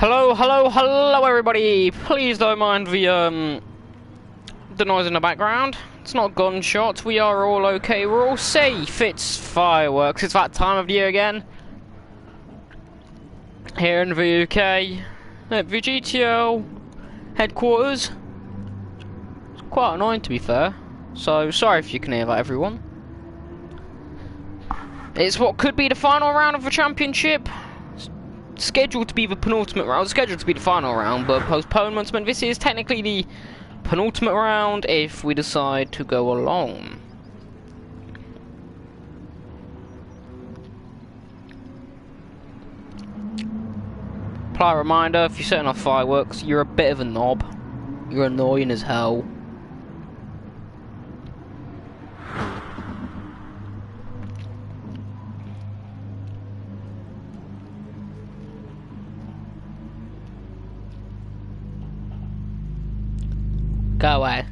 Hello, hello, hello everybody! Please don't mind the noise in the background. It's not gunshots, we are all okay, we're all safe. It's fireworks, it's that time of year again. Here in the UK, at the GTEL headquarters. It's quite annoying to be fair, so sorry if you can hear that, everyone. It's what could be the final round of the championship. Scheduled to be the penultimate round, scheduled to be the final round, but postponements meant this is technically the penultimate round if we decide to go along. Polite reminder, if you're setting off fireworks, you're a bit of a knob. You're annoying as hell. Go away.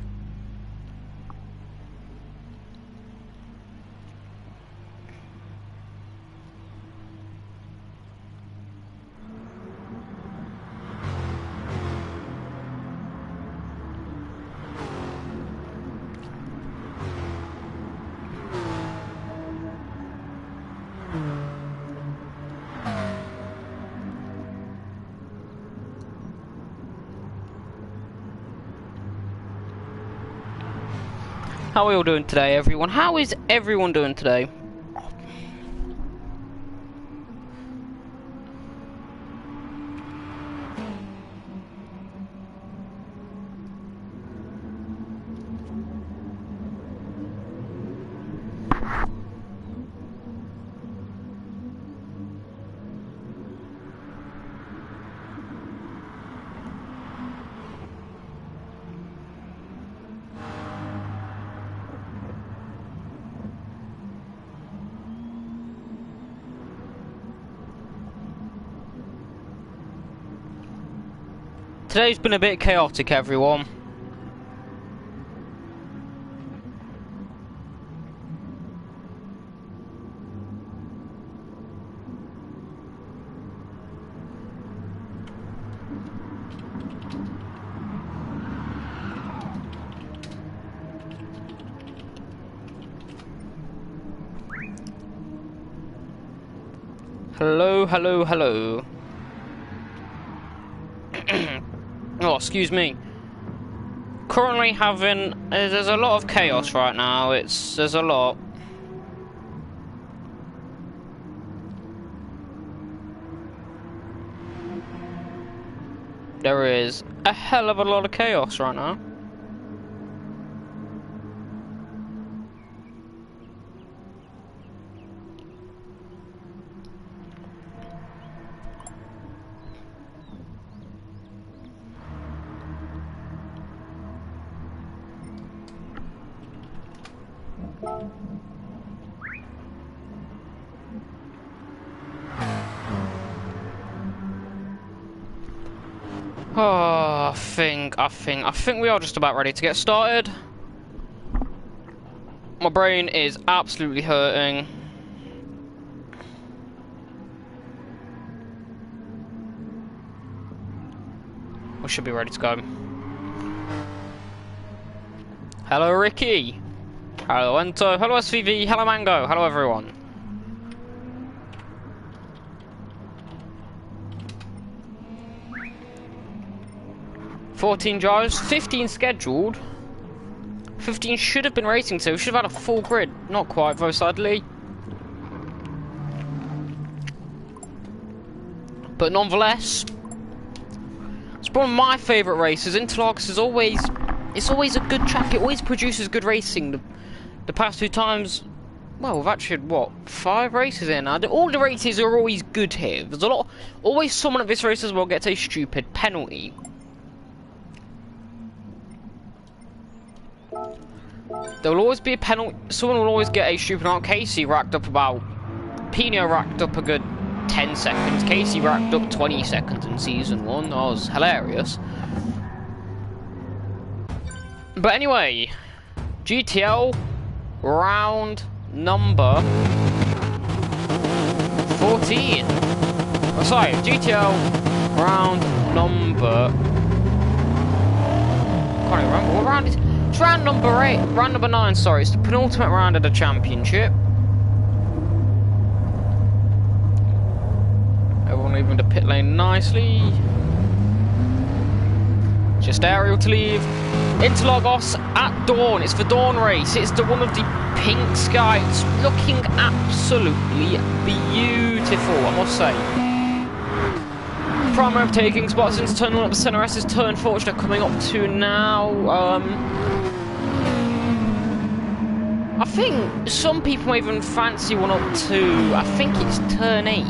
How are we all doing today, everyone? How is everyone doing today? Today's been a bit chaotic, everyone. Hello, hello, hello. Oh, excuse me. Currently having... there's a lot of chaos right now. There's a lot. There is a hell of a lot of chaos right now. Oh, I think we are just about ready to get started. My brain is absolutely hurting. We should be ready to go. Hello, Ricky. Hello, Ento. Hello, SVV. Hello, Mango. Hello, everyone. $14 drives, 15 scheduled. 15 should have been racing too. Should have had a full grid. Not quite, though, sadly. But nonetheless, it's one of my favourite races. Interlagos is always... it's always a good track. It always produces good racing. The past two times... well, we've actually had, what, 5 races in now. All the races are always good here. There's a lot... always someone at this race as well gets a stupid penalty. There will always be a penalty. Someone will always get a stupid amount. Casey racked up about... Pino racked up a good 10 seconds. Casey racked up 20 seconds in Season 1. That was hilarious. But anyway, GTEL round number 14. Oh, sorry, GTEL Round number... can't even remember what round it is. It's round number 8. Round number 9, sorry. It's the penultimate round of the championship. Everyone leaving the pit lane nicely. Just Ariel to leave. Interlagos at dawn. It's the dawn race. It's the one of the pink sky. It's looking absolutely beautiful, I must say. Prime overtaking spots into turn 1 up the centre S is turn 4, which they're coming up to now. I think some people even fancy one up to, I think it's turn 8.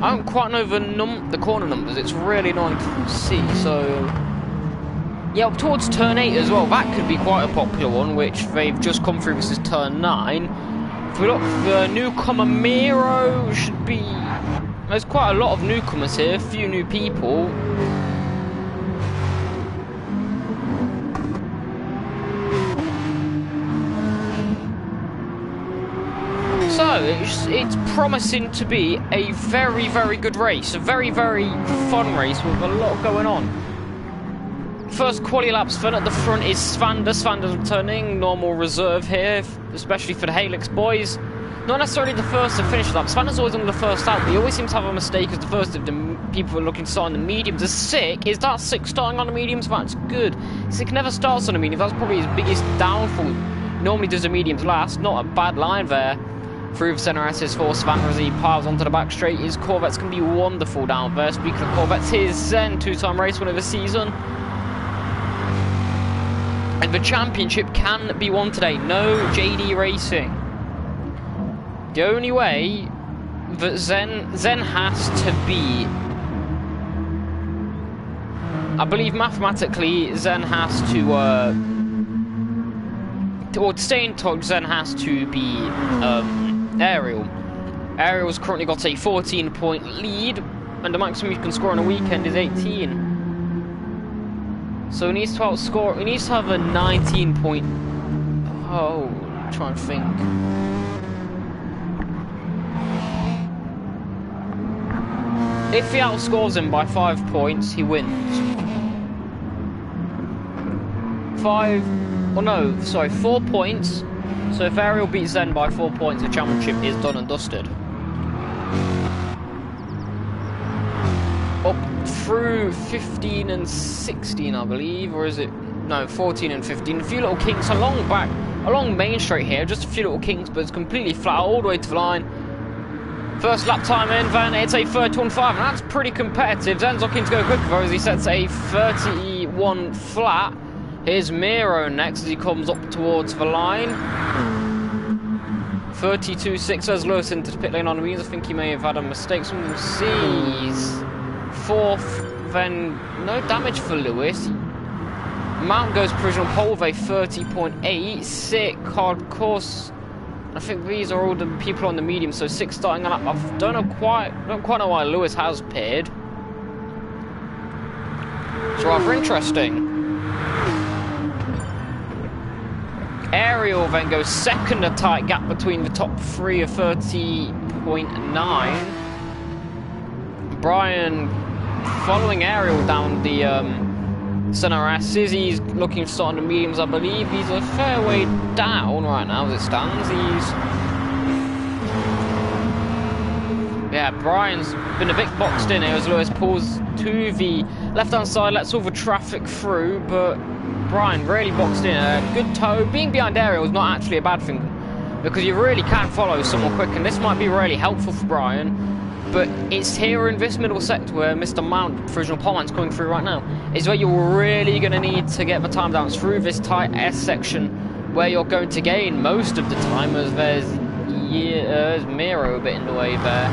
I don't quite know the corner numbers, it's really annoying to see, so... yeah, up towards turn 8 as well, that could be quite a popular one, which they've just come through. This is turn 9. If we look for the newcomer Miro, should be... there's quite a lot of newcomers here, a few new people. So, it's promising to be a very, very good race. A very, very fun race with a lot going on. First quali laps fun at the front is Svander. Svander's returning, normal reserve here, especially for the Helix boys. Not necessarily the first to finish lap. Svander's always on the first out, but he always seems to have a mistake as the first of the people who are looking to start on the mediums. Is Sick? Is that Sick starting on the mediums? That's good. Sick never starts on the mediums. That's probably his biggest downfall. Normally does the mediums last. Not a bad line there. Through the centre SS for Svander as he piles onto the back straight. His Corvette's going to be wonderful down there. Speaking of Corvettes, here's Zen, 2-time race winner of the season. And the championship can be won today. No JD Racing. The only way that Zen has to be... I believe mathematically Zen has to... or to stay in touch, Zen has to be... Ariel. Ariel's currently got a 14-point lead, and the maximum you can score on a weekend is 18. So he needs to outscore. He needs to have a 19-point. Oh, I'm trying to think. If he outscores him by 5 points, he wins. 4 points. So if Ariel beats Zen by 4 points, the championship is done and dusted. Up through 15 and 16, I believe, or is it? No, 14 and 15. A few little kinks along Main Street here, just a few little kinks, but it's completely flat all the way to the line. First lap time in, Van, it's a 31.5, and that's pretty competitive. Zen's looking to go quicker though, as he sets a 31 flat. Here's Miro next as he comes up towards the line. 32.6 as Lewis into the pit lane on the wheels. I think he may have had a mistake. Someone sees 4th, then no damage for Lewis. Mount goes provisional pole with a 30.8. Sick, hard course. I think these are all the people on the medium, so 6 starting on up. I don't quite know why Lewis has pitted. It's rather interesting. Ariel then goes second, a tight gap between the top 3 of 30.9. Brian following Ariel down the centre S. He's looking to start on the mediums, I believe. He's a fair way down right now as it stands. Yeah, Brian's been a bit boxed in here as Lewis pulls to the left-hand side, lets all the traffic through, but Brian really boxed in. A good toe. Being behind Ariel is not actually a bad thing, because you really can follow someone quick, and this might be really helpful for Brian. But it's here in this middle sector where Mr. Mount, provisional pole man's coming through right now, is where you're really going to need to get the time down through this tight S section, where you're going to gain most of the time, as there's Miro a bit in the way there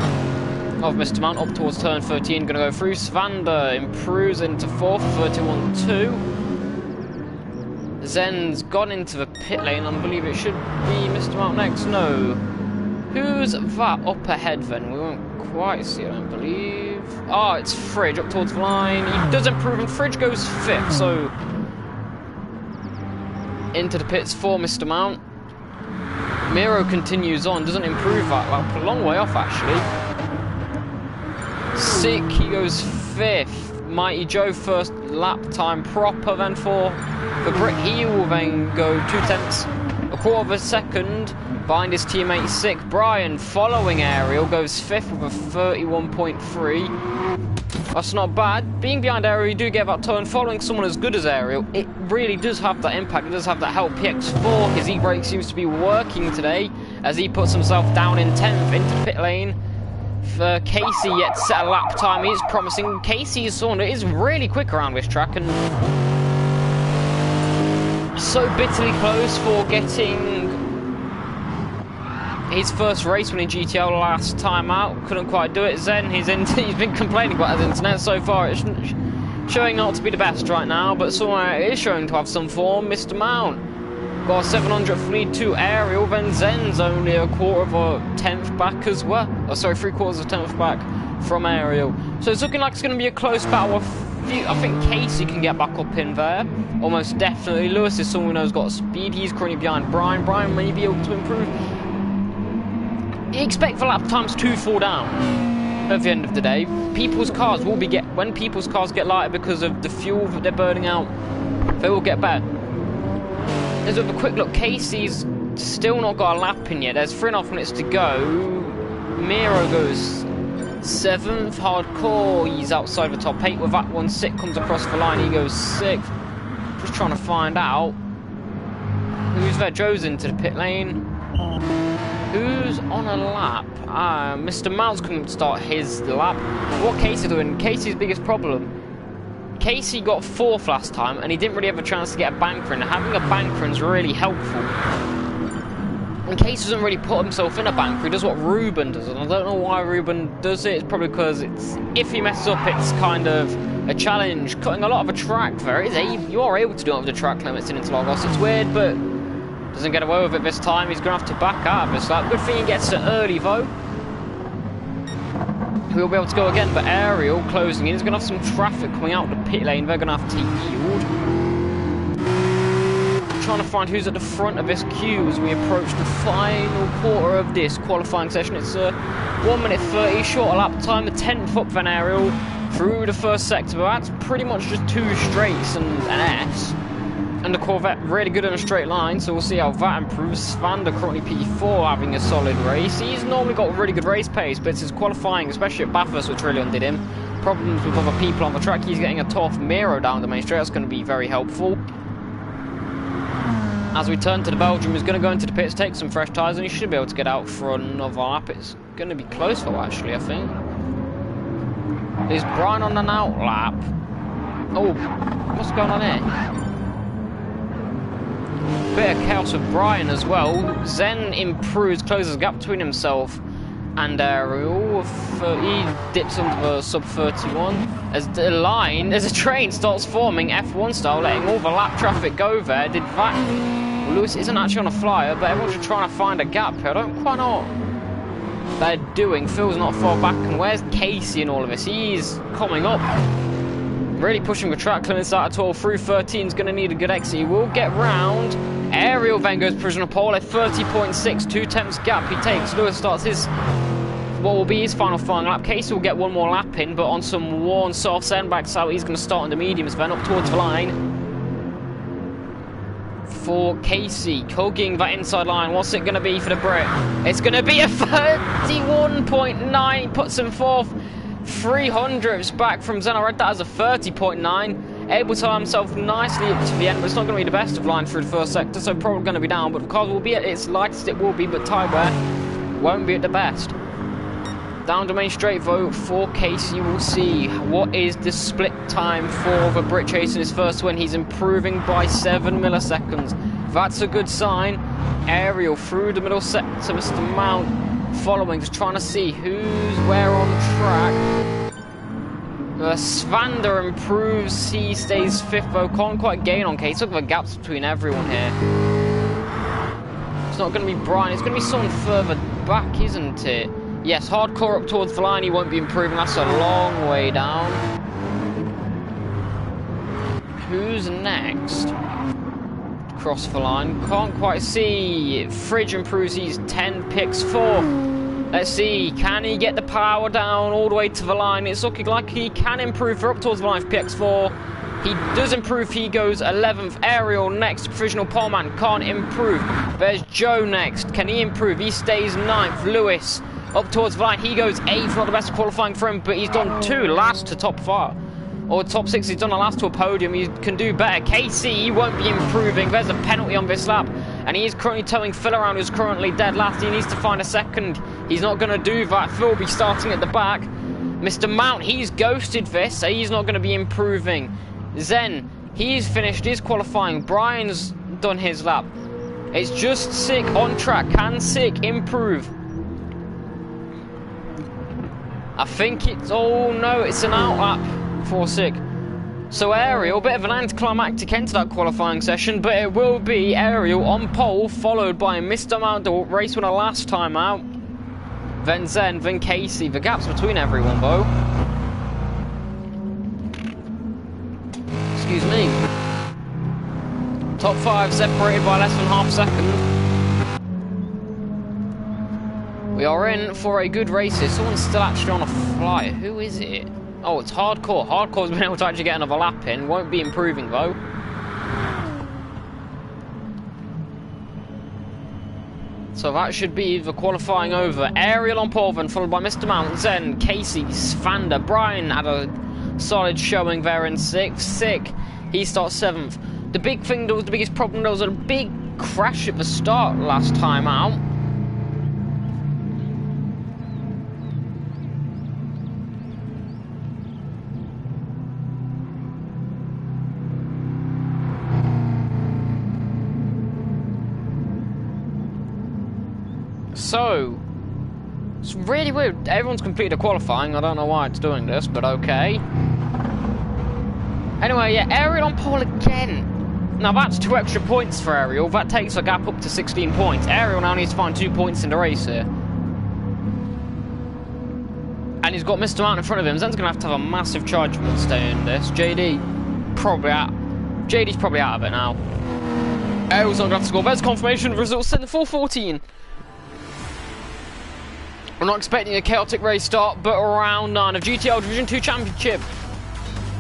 of Mr. Mount up towards turn 13. Going to go through. Svander improves into 4th, 31.2. Zen's gone into the pit lane. I believe it should be Mr. Mount next. No. Who's that up ahead then? We won't quite see it, I don't believe. Oh, it's Fridge up towards the line. He does improve, and Fridge goes 5th, so into the pits for Mr. Mount. Miro continues on, doesn't improve that lap, a long way off actually. Sick, he goes 5th. Mighty Joe first lap time proper then for Brit. He will then go 2/10, a quarter of a second behind his teammate Sick. Brian following Ariel goes 5th with a 31.3. That's not bad. Being behind Ariel, you do get that turn. Following someone as good as Ariel, it really does have that impact. It does have that help. PX4, his e-brake seems to be working today as he puts himself down in 10th into the pit lane. For Casey, yet to set a lap time, he's promising. Casey is someone that is really quick around this track and so bitterly close for getting his first race winning GTEL last time out. Couldn't quite do it. Zen, he's been complaining about his internet so far. It's showing not to be the best right now, but somewhere it is showing to have some form. Mr. Mount got a 700th lead to Ariel, then Zen's only a quarter of a 10th back as well. Oh, sorry, 3/4 of a 10th back from Ariel. So it's looking like it's going to be a close battle. I think Casey can get back up in there. Almost definitely. Lewis is someone who's got speed. He's currently behind Brian. Brian may be able to improve. Expect the lap times to fall down at the end of the day. People's cars will when people's cars get lighter because of the fuel that they're burning out, they will get better. As with a quick look, Casey's still not got a lap in yet. There's 3.5 minutes to go. Miro goes 7th. Hardcore, he's outside the top 8 with that one. Sick comes across the line, he goes 6th. Just trying to find out who's there. Joe's into the pit lane. Who's on a lap? Mr. Mount's coming to start his lap. What Casey's doing? Casey's biggest problem. Casey got 4th last time and he didn't really have a chance to get a banker in. Having a banker is really helpful. And Casey doesn't really put himself in a banker. He does what Ruben does, and I don't know why Ruben does it. It's probably because if he messes up, it's kind of a challenge. Cutting a lot of a track there. You are able to do it with the track limits in Interlagos. It's weird, but doesn't get away with it this time. He's going to have to back out of this lap. Good thing he gets it early, though. He'll be able to go again, but Ariel closing in. He's going to have some traffic coming out of the pit lane. They're going to have to yield. Trying to find who's at the front of this queue as we approach the final quarter of this qualifying session. It's a 1 minute 30 shorter lap time. The 10th up than Ariel through the first sector, but that's pretty much just 2 straights and an S. And the Corvette really good in a straight line, so we'll see how that improves. Svander currently P4 having a solid race. He's normally got really good race pace, but it's his qualifying, especially at Bathurst, which really undid him. Problems with other people on the track. He's getting a tough Miro down the main straight. That's going to be very helpful. As we turn to the Belgium, he's going to go into the pits, take some fresh tyres, and he should be able to get out for another lap. It's going to be close though, actually, I think. Is Brian on an out lap? Oh, what's going on here? Bit of chaos with Brian as well. Zen improves, closes the gap between himself and Ariel. He dips into the sub 31. As the line, as a train starts forming F1 style, letting all the lap traffic go there. Did that? Lewis isn't actually on a flyer, but everyone's just trying to find a gap here. I don't quite know what they're doing. Phil's not far back, and where's Casey in all of this? He's coming up. Really pushing the track limits out at all. Through 13 is going to need a good exit. He will get round. Ariel then goes prisoner pole. A 30.6, 2 tenths gap he takes. Lewis starts his, what will be his final lap. Casey will get one more lap in, but on some worn soft sandbags out, he's going to start on the mediums, then up towards the line. For Casey, hugging that inside line. What's it going to be for the Brit? It's going to be a 31.9. Puts him 4th. 300ths back from Zen. I read that as a 30.9. Able to line himself nicely up to the end, but it's not going to be the best of line through the first sector, so probably going to be down. But the cars will be at its lightest, it will be, but tyre wear won't be at the best. Down the main straight though for Casey. We'll see what is the split time for the Brit chasing his first win. He's improving by 7 milliseconds. That's a good sign. Ariel through the middle sector. Mr. Mount following, just trying to see who's where on track. Svander improves, he stays 5th though, can't quite gain on Casey. Look at the gaps between everyone here. It's not going to be Brian, it's going to be someone further back, isn't it? Yes, Hardcore up towards the line, he won't be improving, that's a long way down. Who's next? cross the line. Can't quite see. Fridge improves. He's 10 picks 4. Let's see. Can he get the power down all the way to the line? It's looking like he can improve for up towards the line for PX4. He does improve. He goes 11th. Ariel next. Provisional poleman can't improve. There's Joe next. Can he improve? He stays 9th. Lewis up towards the line. He goes 8th. Not the best qualifying for him, but he's done 2 last to top 5. Or top 6, he's done a last to a podium. He can do better. Casey, he won't be improving. There's a penalty on this lap. And he is currently towing Phil around, who's currently dead last. He needs to find a second. He's not going to do that. Phil will be starting at the back. Mr. Mount, he's ghosted this, so he's not going to be improving. Zen, he's finished his qualifying. Brian's done his lap. It's just Sick on track. Can Sick improve? I think it's... Oh, no, it's an out lap for Sick. So Ariel, bit of an anticlimactic end to that qualifying session, but it will be Ariel on pole, followed by Mr. Mount, the race winner last time out. Then Zen, then Casey. The gaps between everyone, though. Excuse me. Top 5 separated by less than half a second. We are in for a good race here. Someone's still actually on a flyer. Who is it? Oh, it's Hardcore. Hardcore's been able to actually get another lap in. Won't be improving, though. So that should be the qualifying over. Ariel on pole, then followed by Mr. Mount, Zen, Casey, Svander. Brian had a solid showing there in 6th. Sick, he starts 7th. The big thing, that was the biggest problem, there was a big crash at the start last time out. So, it's really weird. Everyone's completed a qualifying. I don't know why it's doing this, but okay. Anyway, yeah, Ariel on pole again. Now that's 2 extra points for Ariel. That takes the gap up to 16 points. Ariel now needs to find 2 points in the race here. And he's got Mr. Mount in front of him. Zen's going to have a massive charge to stay in this. JD's probably out of it now. Ariel's not going to have to score. There's confirmation of results in the 4:14. We're not expecting a chaotic race start, but round 9 of GTEL Division 2 Championship.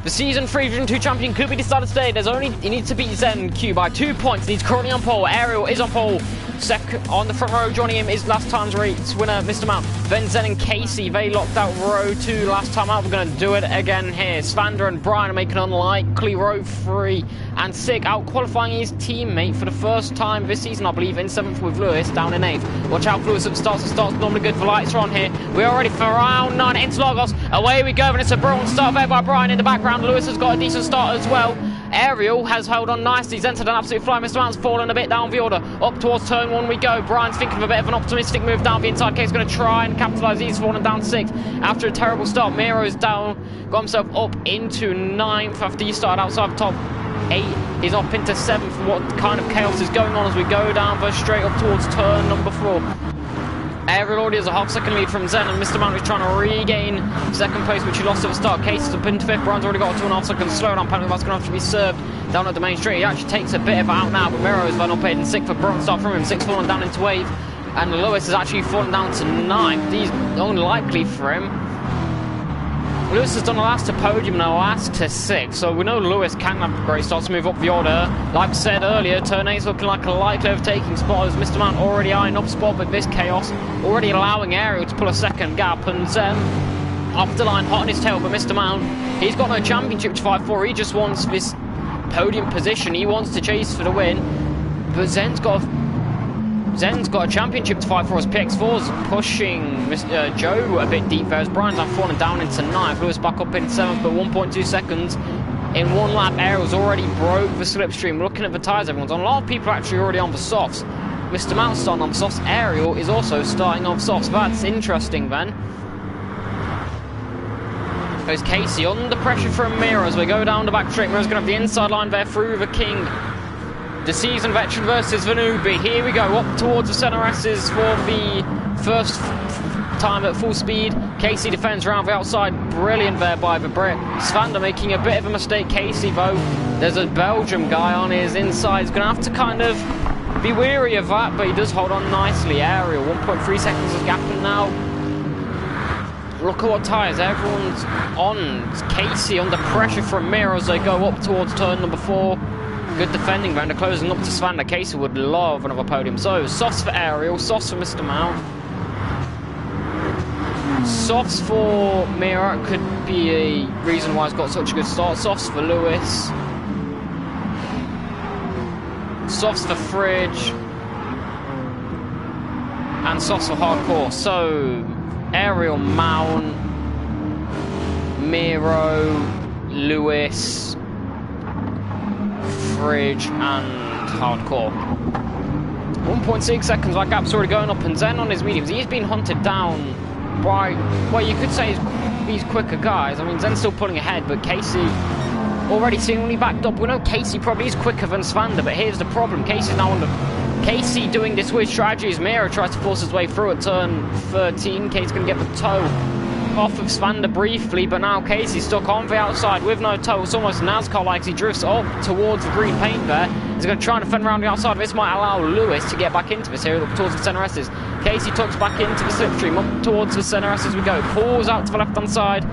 The Season 3 Division 2 champion could be decided today. He needs to beat Zen Q by 2 points. He's currently on pole. Ariel is on pole. Second on the front row, joining him is last time's race winner, Mr. Mount. Then Zen and Casey, they locked out row 2 last time out. We're going to do it again here. Svander and Brian are making unlikely row 3. And Sick out qualifying his teammate for the first time this season, I believe, in 7th with Lewis down in 8th. Watch out for Lewis at the starts. The start's normally good. The lights are on here. We are ready for round 9 at Interlagos. Away we go, and it's a brilliant start there by Brian in the background. Lewis has got a decent start as well. Ariel has held on nicely. He's entered an absolute fly. Mr. Mount's fallen a bit down the order. Up towards turn 1 we go. Brian's thinking of a bit of an optimistic move down the inside. He's going to try and capitalise. He's fallen down 6th after a terrible start. Miro's down, got himself up into 9th after he started outside the top 8. He's up into 7th. What kind of chaos is going on as we go down the straight up towards turn number 4? Ariel already has a half-second lead from Zen, and Mr. Mount is trying to regain 2nd place, which he lost at the start. Case is up into 5th. Brian's already got a 2.5 second slowdown penalty. That's going to have to be served down at the main straight. He actually takes a bit of it out now, but Miro's then up in 6th for Brian start from him. 6th falling down into 8th, and Lewis has actually fallen down to 9th. He's unlikely for him. Lewis has done a last to podium and a last to 6th, so we know Lewis can have a great start to move up the order. Like I said earlier, turn 8's looking like a likely overtaking spot as Mr. Mount already eyeing up spot with this chaos, already allowing Ariel to pull a second gap, and off the line, hot on his tail, but Mr. Mount, he's got no championship to fight for. He just wants this podium position. He wants to chase for the win, but Zen's got a championship to fight for as PX4's pushing Mr. Joe a bit deep there as Brian's now falling down into 9th. Lewis back up in 7th, but 1.2 seconds in 1 lap. Ariel's already broke the slipstream. Looking at the tyres everyone's on, a lot of people are actually already on the softs. Mr. Mount's starting on the softs. Ariel is also starting on softs. That's interesting then. There's Casey under pressure from Miro as we go down the back straight. Miro's going to have the inside line there through the King. The seasoned veteran versus Vanubi. Here we go, up towards the centre S's for the first time at full speed. Casey defends around the outside. Brilliant there by the Brit. Svander making a bit of a mistake. Casey, though, there's a Belgium guy on his inside. He's going to have to kind of be wary of that, but he does hold on nicely. Ariel, 1.3 seconds of gapping now. Look at what tyres. Everyone's on. It's Casey under pressure from Miro as they go up towards turn number 4. Good defending round, closing up to Svander. Casey would love another podium. So, softs for Ariel, softs for Mr. Mount. Softs for Mira could be a reason why he's got such a good start. Softs for Lewis. Softs for Fridge. And softs for Hardcore. So, Ariel, Mount, Miro, Lewis, Fridge and Hardcore. 1.6 seconds, that gap's already going up, and Zen on his mediums. He's been hunted down by, well, you could say these quicker guys. I mean, Zen's still pulling ahead, but Casey already seemingly backed up. We know Casey probably is quicker than Svander, but here's the problem. Casey's now under... Casey doing this weird strategy as Miro tries to force his way through at turn 13. Casey's going to get the toe off of Svander briefly, but now Casey's stuck on the outside with no toe. It's almost NASCAR-like as he drifts up towards the green paint there. He's going to try and defend around the outside. This might allow Lewis to get back into this here, look towards the centre S's. Casey tucks back into the slipstream, up towards the centre S as we go. Pulls out to the left-hand side.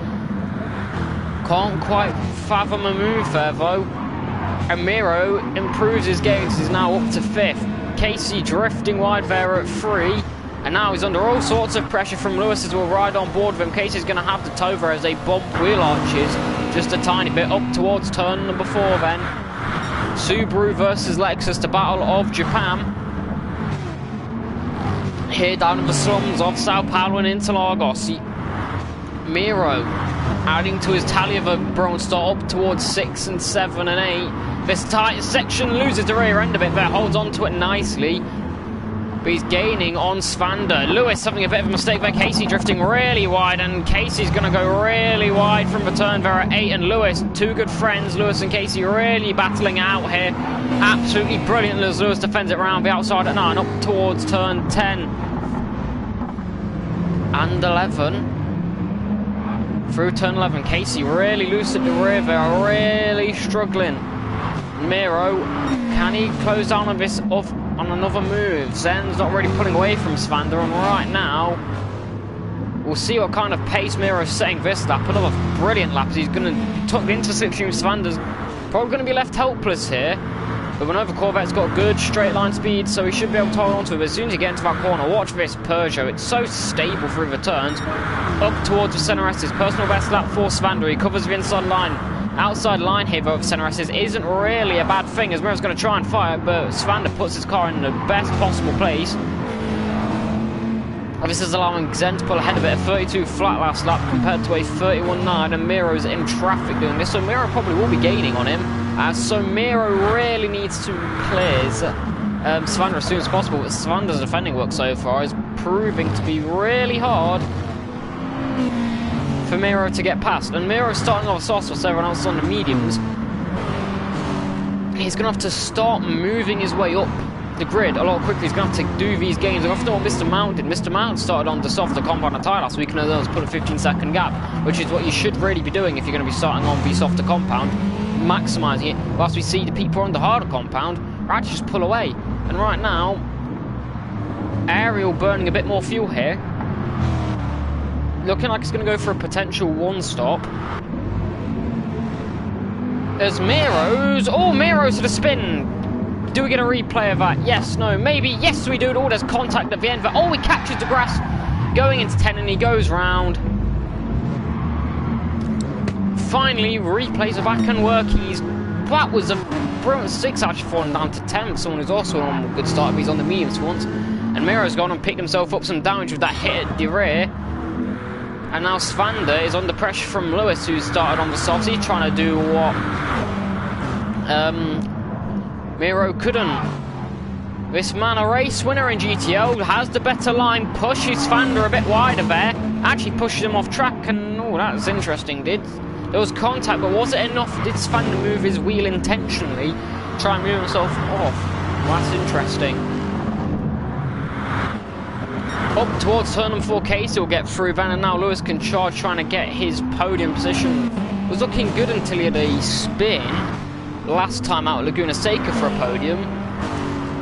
Can't quite fathom a move there, though. And Miro improves his gains. He's now up to 5th. Casey drifting wide there at 3. And now he's under all sorts of pressure from Lewis as we'll ride on board with him. Casey's going to have the toe there as they bump wheel arches just a tiny bit up towards turn number 4 then. Subaru versus Lexus, the battle of Japan. Here down in the slums of Sao Paulo and Interlagos. Miro adding to his tally of a bronze start up towards 6 and 7 and 8. This tight section loses the rear end of it there, holds on to it nicely. But he's gaining on Svander. Lewis having a bit of a mistake there. Casey drifting really wide, and Casey's going to go really wide from the turn there at 8. And Lewis, two good friends, Lewis and Casey, really battling out here. Absolutely brilliant as Lewis defends it around the outside at 9, up towards turn 10 and 11. Through turn 11, Casey really loose at the rear there, really struggling. Miro, can he close down on this on another move? Zen's not really pulling away from Svander, and right now we'll see what kind of pace Miro's setting this lap. Another brilliant lap. He's going to tuck into slipstream. Svander's probably going to be left helpless here, but we know the Corvette's got good straight line speed, so he should be able to hold on to it. But as soon as you get into that corner, watch this Peugeot. It's so stable through the turns. Up towards the centre S's. Personal best lap for Svander. He covers the inside line. Outside line here though of centre S's isn't really a bad thing, as Miro's going to try and fight, but Svander puts his car in the best possible place. This is allowing Zen to pull ahead of it, a 32 flat last lap compared to a 31.9, and Miro's in traffic doing this, so Miro probably will be gaining on him. So Miro really needs to clear Svander as soon as possible, but Svander's defending work so far is proving to be really hard for Miro to get past. And Miro's starting off soft with everyone else on the mediums. He's going to have to start moving his way up the grid a lot quicker. He's going to have to do these games. I'm going to know what Mr. Mount did. Mr. Mount started on the softer compound tyre last week, and those put a 15-second gap, which is what you should really be doing if you're going to be starting on the softer compound, maximising it, whilst we see the people on the harder compound actually just pull away. And right now, Ariel burning a bit more fuel here, looking like it's going to go for a potential 1-stop. As Miro's to the spin. Do we get a replay of that? Yes, no, maybe. Yes, we do. Oh, there's contact at the end. But he catches the grass going into 10, and he goes round. Finally, replays are back and working. That was a brilliant 6 actually, falling down to 10. Someone who's also on a good start. He's on the mediums for once. And Miro's gone and picked himself up some damage with that hit at the rear. And now Svander is under pressure from Lewis, who started on the softs. He's trying to do what Miro couldn't. This man, a race winner in GTEL, has the better line, pushes Svander a bit wider there, actually pushes him off track, and oh, that's interesting. There was contact, but was it enough? Did Svander move his wheel intentionally, try and move himself off? Well, that's interesting. Up towards turn number 4, Casey will get through then, and now Lewis can charge trying to get his podium position. It was looking good until he had a spin last time out at Laguna Seca for a podium.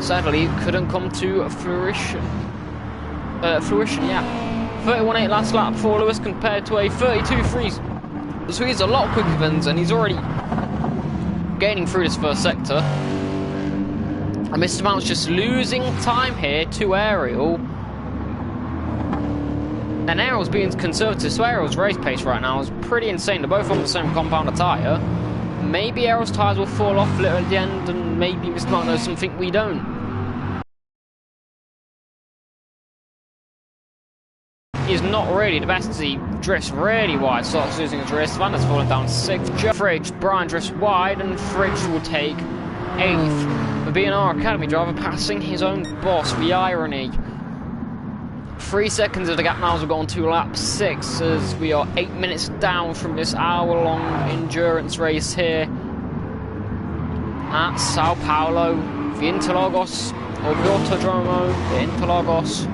Sadly, it couldn't come to fruition. Yeah. 31.8 last lap for Lewis compared to a 32.3. So he's a lot quicker than Zen. He's already gaining through this first sector. And Mr. Mount's just losing time here to Ariel. And Ariel's being conservative, so Ariel's race pace right now is pretty insane. They're both on the same compound of tyre. Maybe Ariel's tyres will fall off a little at the end, and maybe Mr. Mount knows something we don't. He's not really the best as he drifts really wide, starts losing his race. Vander's falling down 6th. Fridge, Brian drifts wide, and Fridge will take 8th. The B&R Academy driver passing his own boss, the irony. 3 seconds of the gap now as we're going 2 laps, 6 as we are 8 minutes down from this hour-long endurance race here at Sao Paulo, the Interlagos, or the Autodromo, the Interlagos.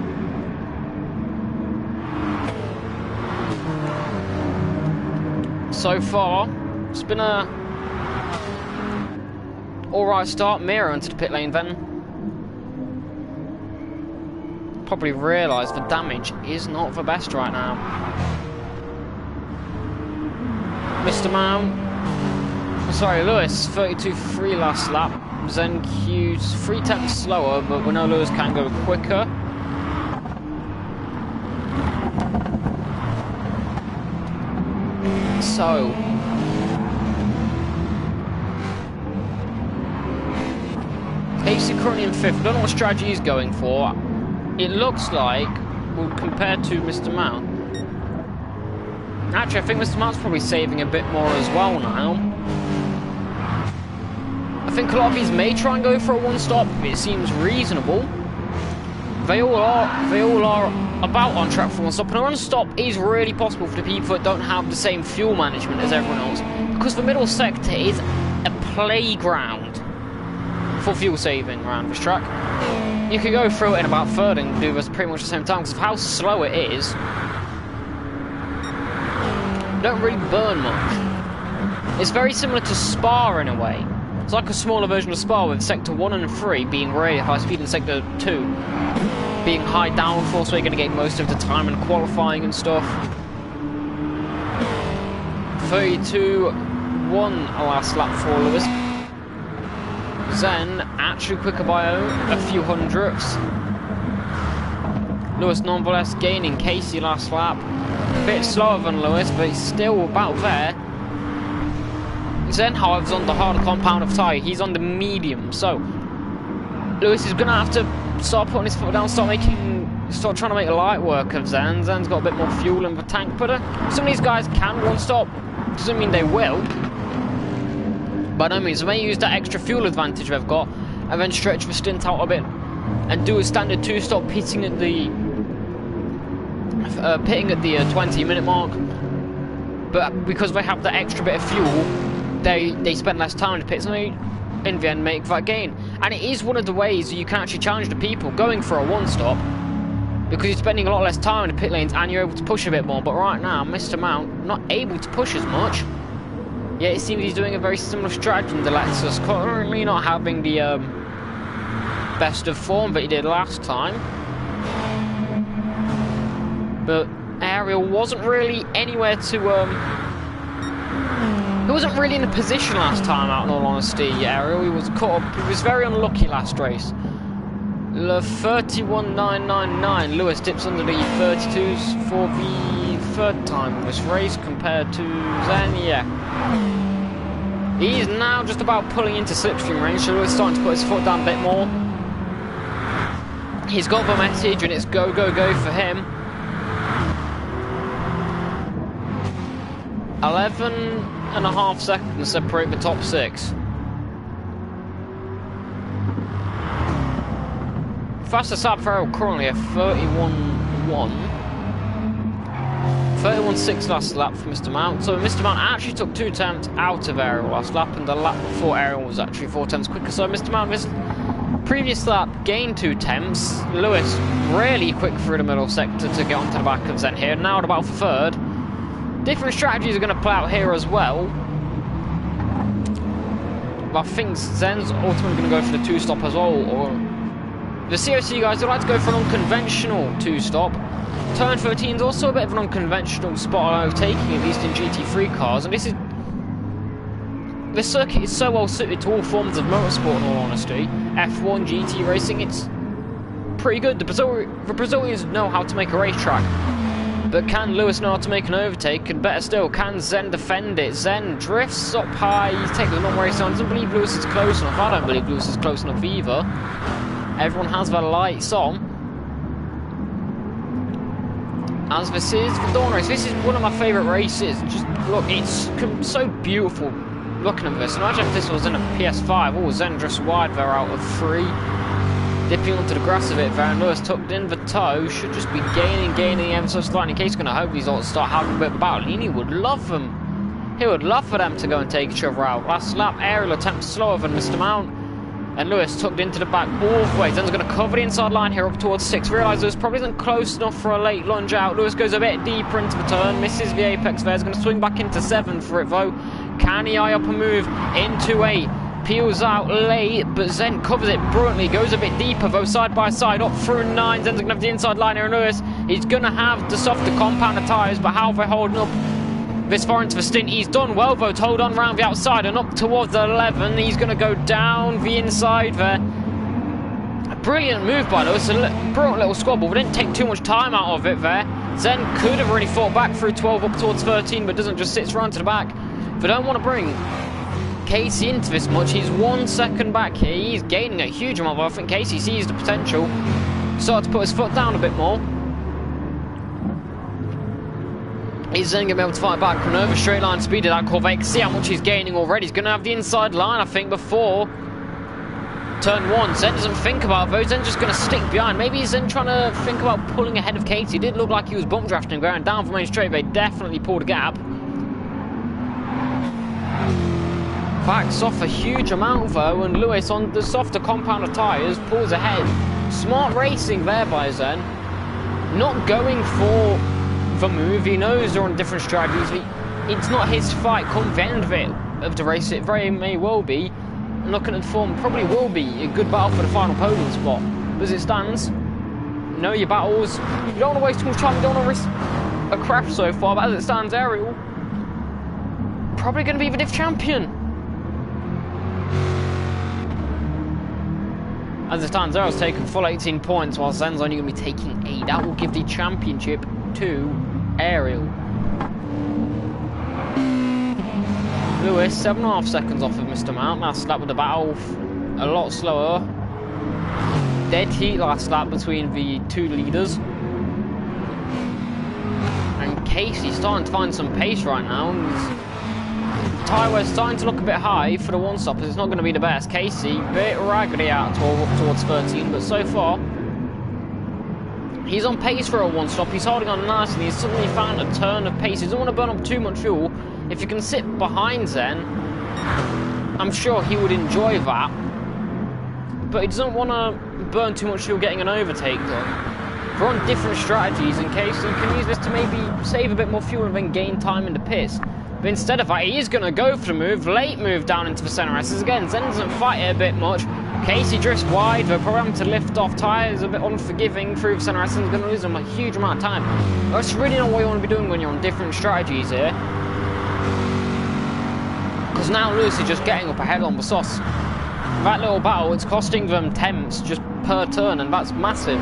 So far, it's been a alright start. Mira into the pit lane then. Probably realised the damage is not the best right now. Mr. Mount, sorry, Lewis, 32.3 last lap. Zen Q's 3 tenths slower, but we know Lewis can go quicker. So, Casey currently in 5th. I don't know what strategy he's going for. It looks like, well, compared to Mr. Mount. Actually, I think Mr. Mount's probably saving a bit more as well now. I think a lot of these may try and go for a one-stop. It seems reasonable. They all are about on track for one stop, and a one stop is really possible for the people that don't have the same fuel management as everyone else, because the middle sector is a playground for fuel saving around this track. You could go through it in about 3rd and do this pretty much the same time, because of how slow it is. You don't really burn much. It's very similar to Spa in a way. It's like a smaller version of Spa, with Sector 1 and 3 being really high speed and Sector 2 being high downforce, so you're going to get most of the time in qualifying and stuff. 32.1 last lap for Lewis. Zen actually quicker by a few hundredths. Lewis nonetheless gaining Casey last lap. A bit slower than Lewis, but he's still about there. Zen, however, is on the harder compound of tyre. He's on the medium, so Lewis is going to have to start putting his foot down, start trying to make light work of Zen. Zen's got a bit more fuel in the tank, but some of these guys can one stop. Doesn't mean they will. By no means. They may use that extra fuel advantage they've got and then stretch the stint out a bit and do a standard 2-stop pitting at the 20-minute mark. But because they have that extra bit of fuel, they spend less time in the pits, and they in the end make that gain. And it is one of the ways you can actually challenge the people going for a one-stop, because you're spending a lot less time in the pit lanes and you're able to push a bit more. But right now, Mr. Mount not able to push as much. Yet it seems he's doing a very similar strategy in the Lexus, currently not having the best of form that he did last time. But Ariel wasn't really anywhere to he wasn't really in a position last time out, in all honesty. Ariel, he was caught up. He was very unlucky last race. 31.999. Lewis dips under the 32s for the 3rd time in this race compared to Zen. Yeah. He's now just about pulling into slipstream range, so Lewis starting to put his foot down a bit more. He's got the message, and it's go, go, go for him. 11.5 seconds separate the top 6. Fastest lap for Ariel currently at 31.1. 31.6 last lap for Mr. Mount. So Mr. Mount actually took 2 tenths out of Ariel last lap, and the lap before Ariel was actually 4 tenths quicker. So Mr. Mount is Previous lap, gained 2 tenths. Lewis really quick through the middle sector to get onto the back of Zen here. Now at about for third. Different strategies are going to play out here as well. But I think Zen's ultimately going to go for the 2-stop as well. Or the COC guys would like to go for an unconventional 2-stop. Turn 13 is also a bit of an unconventional spot overtaking, at least in GT3 cars. And this circuit is so well suited to all forms of motorsport, in all honesty. F1, GT racing, it's pretty good. The Brazilians know how to make a racetrack. But can Lewis know how to make an overtake? And better still, can Zen defend it? Zen drifts up high, he's taking the long race on. Doesn't believe Lewis is close enough. I don't believe Lewis is close enough either. Everyone has their lights on. As this is the Dawn race, this is one of my favourite races. Just look, it's so beautiful looking at this. Imagine if this was in a PS5. Oh, Zen drifts wide there out of 3. Dipping onto the grass a bit there, and Lewis tucked in the toe. Should just be gaining ever so slightly. In case he's going to hope these all start having a bit of a battle. He would love them. He would love for them to go and take each other out. Last lap, aerial attempt slower than Mr. Mount. And Lewis tucked into the back all the way. Zen's going to cover the inside line here up towards 6. Realise Lewis probably isn't close enough for a late lunge out. Lewis goes a bit deeper into the turn. Misses the apex there. He's going to swing back into 7 for it though. Can he eye up a move into 8? Peels out late, but Zen covers it brilliantly. Goes a bit deeper though, side by side, up through 9. Zen's going to have the inside line here, and Lewis, he's going to have the softer compound of tyres, but how they're holding up this far into the stint. He's done well though to hold on round the outside and up towards 11. He's going to go down the inside there. A brilliant move by Lewis, a brilliant little squabble, but didn't take too much time out of it there. Zen could have really fought back through 12 up towards 13, but doesn't, just sits right to the back. They don't want to bring Casey into this much. He's 1 second back here. He's gaining a huge amount, but I think Casey sees the potential. Started to put his foot down a bit more. He's then going to be able to fight back from over straight line speed of that Corvette. See how much he's gaining already. He's going to have the inside line, I think, before turn 1. Zen doesn't think about those. Zen's just going to stick behind. Maybe he's then trying to think about pulling ahead of Casey. It did look like he was bump drafting going down from main straight. They definitely pulled a gap. Backs off a huge amount though, and Lewis on the softer compound of tyres pulls ahead. Smart racing there by Zen. Not going for the move. He knows they're on different strategies. It's not his fight. Come the end of the race, it very may well be. And looking at the form, probably will be a good battle for the final podium spot. But as it stands, know your battles. You don't want to waste too much time. You don't want to risk a crash so far. But as it stands, Ariel probably going to be the diff champion. As it stands, Ariel's taken full 18 points, while Zen's only going to be taking 8. That will give the championship to Ariel. Lewis, 7.5 seconds off of Mr. Mount. Last lap with the battle, a lot slower. Dead heat last lap between the 2 leaders. And Casey's starting to find some pace right now. Tyre wear's starting to look a bit high for the 1-stoppers. It's not going to be the best. Casey, a bit raggedy out 12 up towards 13, but so far he's on pace for a 1-stop. He's holding on nice, and he's suddenly found a turn of pace. He doesn't want to burn up too much fuel. If you can sit behind Zen, I'm sure he would enjoy that. But he doesn't want to burn too much fuel getting an overtake done. They're on different strategies in case he can use this to maybe save a bit more fuel and then gain time in the pits. But instead of that, he is going to go for the move, late move down into the centre. As again, Zen doesn't fight it a bit much. Casey drifts wide, they're probably having to lift off tyres, a bit unforgiving through the centre. He's going to lose them a huge amount of time. That's really not what you want to be doing when you're on different strategies here. Because now Lewis is just getting up ahead on the sauce. That little battle, it's costing them tenths just per turn, and that's massive.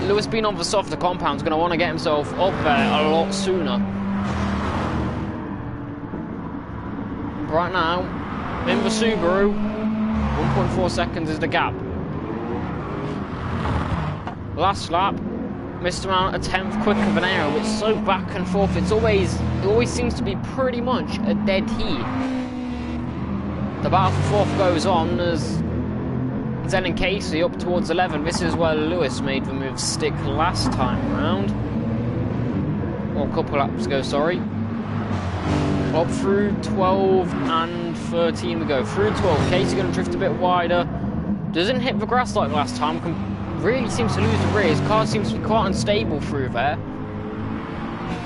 Lewis being on the softer compound is going to want to get himself up there a lot sooner. Right now, in the Subaru, 1.4 seconds is the gap. Last lap, Mr. Mount a 10th quicker than Ariel. It's so back and forth. It always seems to be pretty much a dead heat. The battle for 4th goes on as Zen and Casey up towards 11. This is where Lewis made the move stick last time round. Or a couple laps ago, sorry. Up through 12 and 13 we go. Through 12. Casey going to drift a bit wider. Doesn't hit the grass like last time. Really seems to lose the rear. His car seems to be quite unstable through there.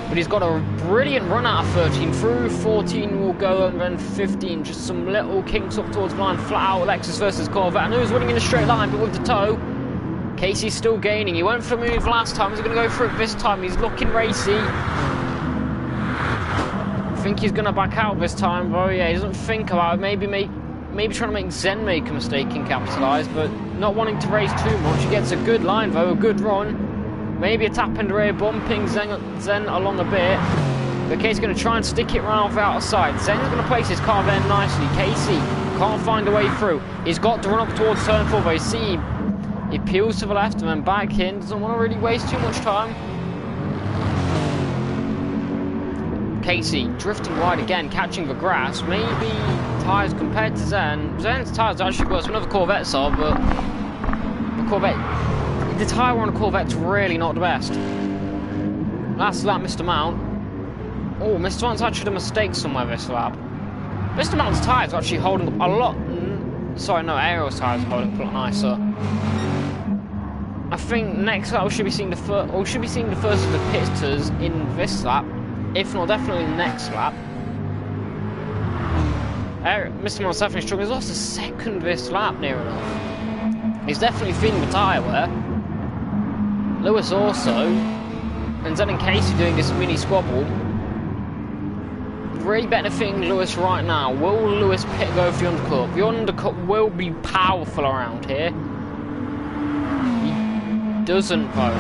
But he's got a brilliant run out of 13. Through 14 will go, and then 15. Just some little kinks up towards the line. Flat out Lexus versus Corvette. I know he's running in a straight line, but with the toe, Casey's still gaining. He went for the move last time. He's going to go for it this time. He's looking racy. I think he's going to back out this time, though. Yeah, he doesn't think about it. Maybe trying to make Zen make a mistake and capitalise, but not wanting to race too much. He gets a good line, though. A good run. Maybe a tap in the rear, bumping Zen along a bit. But Casey's going to try and stick it around the outside. Zen's going to place his car there nicely. Casey can't find a way through. He's got to run up towards turn 4, but you see he peels to the left and then back in. Doesn't want to really waste too much time. Casey drifting wide again, catching the grass. Maybe tyres compared to Zen. Zen's tyres are actually worse than other Corvettes are, but the Corvette... The tyre on a Corvette's really not the best. Last lap, Mr. Mount. Oh, Mr. Mount's actually a mistake somewhere this lap. Mr. Mount's tyres are actually holding up a lot. Sorry, no, Aero's tyres are holding up a lot nicer. I think next lap we should be seeing the first, or should be seeing the first of the pitsters in this lap, if not definitely next lap. Mr. Mount's definitely struggling. He's lost a second this lap, near enough. He's definitely feeling the tyre wear. Lewis also, and Zen and Casey doing this mini squabble. Really benefiting Lewis right now. Will Lewis go for the undercut? The undercut will be powerful around here. He doesn't though.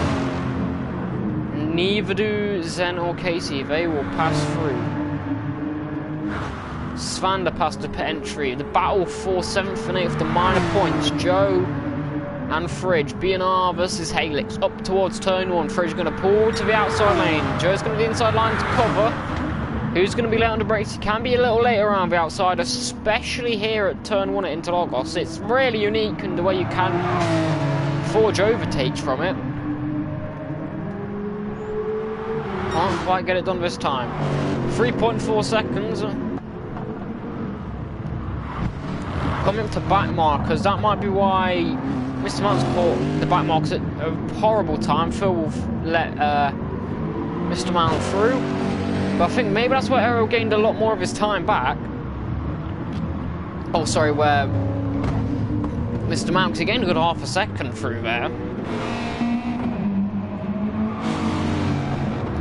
Neither do Zen or Casey. They will pass through. Svander passed the pit entry. The battle for 7th and 8th, the minor points. Joe and Fridge. B&R versus Helix. Up towards turn 1. Fridge going to pull to the outside lane. Joe's going to be the inside line to cover. Who's going to be late on the brakes? He can be a little later around the outside, especially here at turn 1 at Interlagos. It's really unique in the way you can forge overtakes from it. Can't quite get it done this time. 3.4 seconds. Coming up to back markers. That might be why Mr. Mount's caught the back markers at a horrible time. Phil will let Mr. Mount through. But I think maybe that's where Aero gained a lot more of his time back. Oh, sorry, where Mr. Mount, he gained a good half a second through there.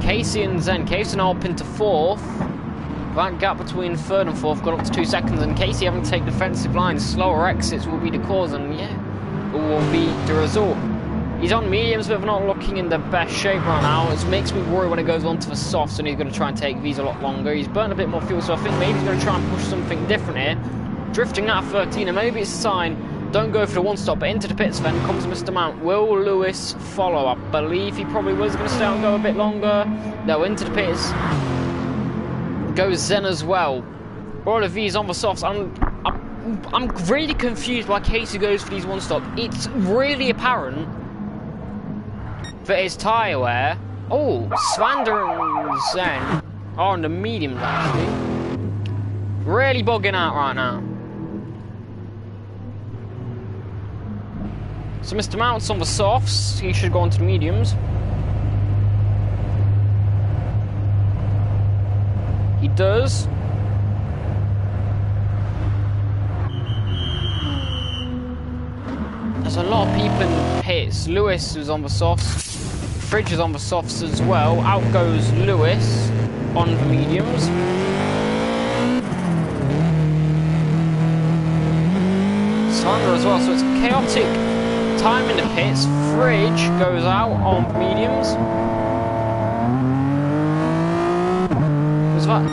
Casey and Zen. Casey now up into 4th. That gap between 3rd and 4th got up to 2 seconds, and Casey having to take defensive lines. Slower exits will be the cause, and yeah, it will be the result. He's on mediums, but not looking in the best shape right now. It makes me worry when it goes on to the softs, and he's going to try and take these a lot longer. He's burned a bit more fuel, so I think maybe he's going to try and push something different here. Drifting out of 13, and maybe it's a sign, don't go for the one stop, but into the pits then comes Mr. Mount. Will Lewis follow? I believe he probably was going to stay out and go a bit longer. No, into the pits goes Zen as well. All of these on the softs. I'm really confused why Casey goes for these one stop. It's really apparent that his tyre wear. Oh, Svander and Zen are on the mediums actually. Really bugging out right now. So Mr. Mount's on the softs. He should go on to the mediums. He does. There's a lot of people in the pits. Lewis is on the softs. Fridge is on the softs as well. Out goes Lewis on the mediums. Svander as well, so it's chaotic time in the pits. Fridge goes out on mediums.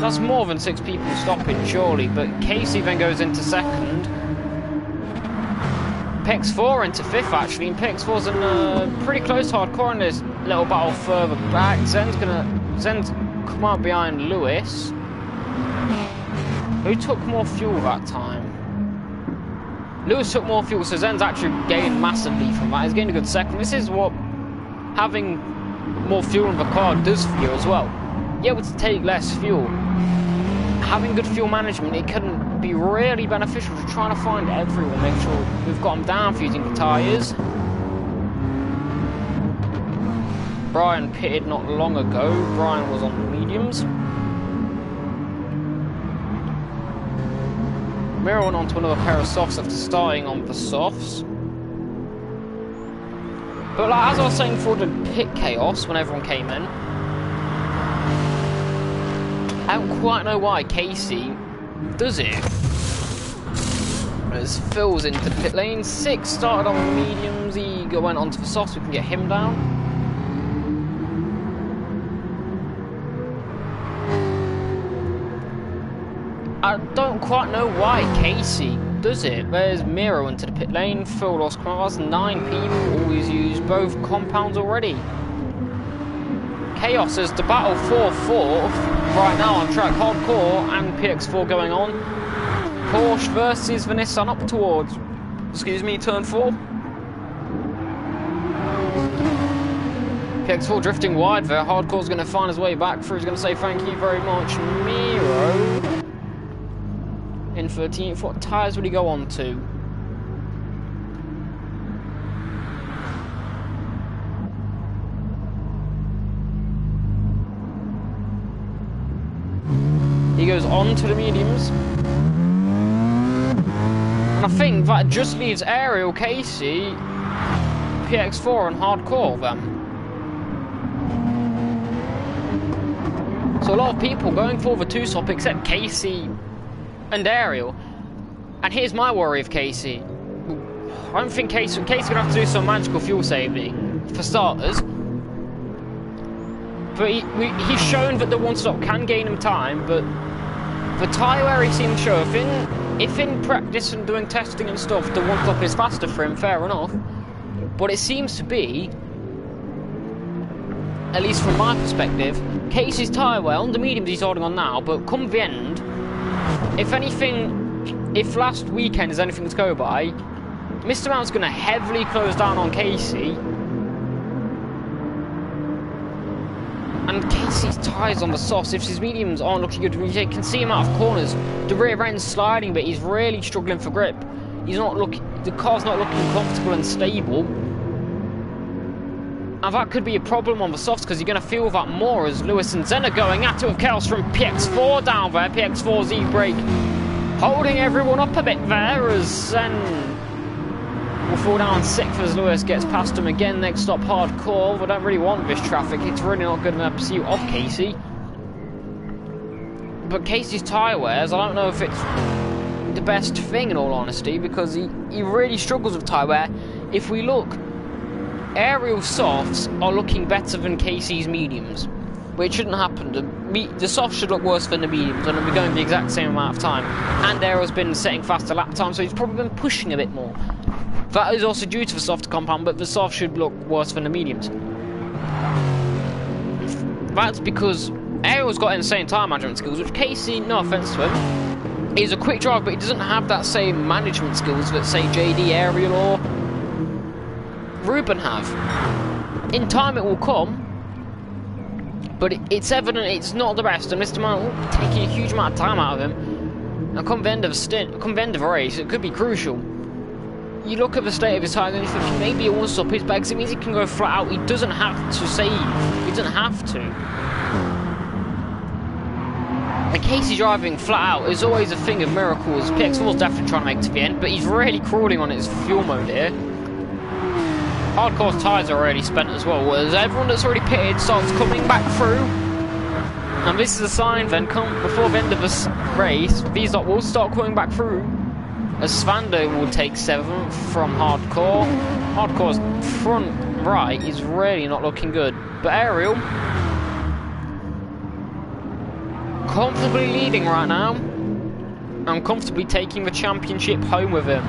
That's more than 6 people stopping, surely, but Casey then goes into 2nd. PX4 into 5th, actually, and PX4's in pretty close hardcore in this little battle further back. Zen's come out behind Lewis, who took more fuel that time. Lewis took more fuel, so Zen's actually gained massively from that. He's gained a good second. This is what having more fuel in the car does for you as well. You're able to take less fuel. having good fuel management, it can be really beneficial to trying to find everyone, make sure we've got them down for using the tyres. Brian pitted not long ago. Brian was on the mediums. Miro went on to another pair of softs after starting on the softs. But like, as I was saying before the pit chaos, when everyone came in, I don't quite know why Casey does it. As Phil's into the pit lane, 6 started on the mediums, he went on to the softs, we can get him down. I don't quite know why Casey does it. There's Miro into the pit lane, Phil lost cars, 9 people always use both compounds already. Chaos is the battle for 4th right now on track. Hardcore and PX4 going on. Porsche versus the Nissan up towards, turn 4. PX4 drifting wide there. Hardcore's going to find his way back through. He's going to say thank you very much. Miro in 13th. What tyres would he go on to? He goes on to the mediums. And I think that just leaves Ariel, Casey, PX4 and Hardcore then. So a lot of people going for the 2-stop except Casey and Ariel. And here's my worry of Casey. I don't think Casey's going to have to do some magical fuel saving, for starters. But he's shown that the 1-stop can gain him time, but the tyre wear he seemed to show, if in practice and doing testing and stuff, the 1-stop is faster for him, fair enough. But it seems to be, at least from my perspective, Casey's tyre wear on the mediums he's holding on now, but come the end, if anything, if last weekend is anything to go by, Mr. Mount's going to heavily close down on Casey. And Casey's tyres on the softs, if his mediums aren't looking good, you can see him out of corners. The rear end's sliding, but he's really struggling for grip. He's not looking, the car's not looking comfortable and stable. And that could be a problem on the softs because you're going to feel that more as Lewis and Zen are going at it with chaos from PX4 down there. PX4's E-brake holding everyone up a bit there as Zen will fall down 6th as Lewis gets past him again. Next stop, Hardcore. We don't really want this traffic. It's really not good in the pursuit of Casey. But Casey's tyre wears, I don't know if it's the best thing in all honesty because he really struggles with tyre wear. If we look, Ariel's softs are looking better than Casey's mediums, but it shouldn't happen. The softs should look worse than the mediums, and they'll be going the exact same amount of time. And Ariel's been setting faster lap time, so he's probably been pushing a bit more. That is also due to the soft compound, but the soft should look worse than the mediums. That's because Ariel's got insane time management skills, which Casey, no offense to him, is a quick driver, but he doesn't have that same management skills that, say, JD, Ariel, or Ruben have. In time it will come, but it's evident it's not the best, and Mr. Mount will be taking a huge amount of time out of him. And come the end of a race, it could be crucial. You look at the state of his tyres and you think maybe a 1-stop is bad because it means he can go flat out. He doesn't have to save. He doesn't have to. And Casey driving flat out is always a thing of miracles. PX4's definitely trying to make it to the end, but he's really crawling on his fuel mode here. Hardcore's tyres are already spent as well, whereas everyone that's already pitted starts coming back through. And this is a sign then, before the end of this race, these lot will start coming back through. As Svander will take 7th from Hardcore. Hardcore's front right is really not looking good. But Ariel, comfortably leading right now. And comfortably taking the championship home with him.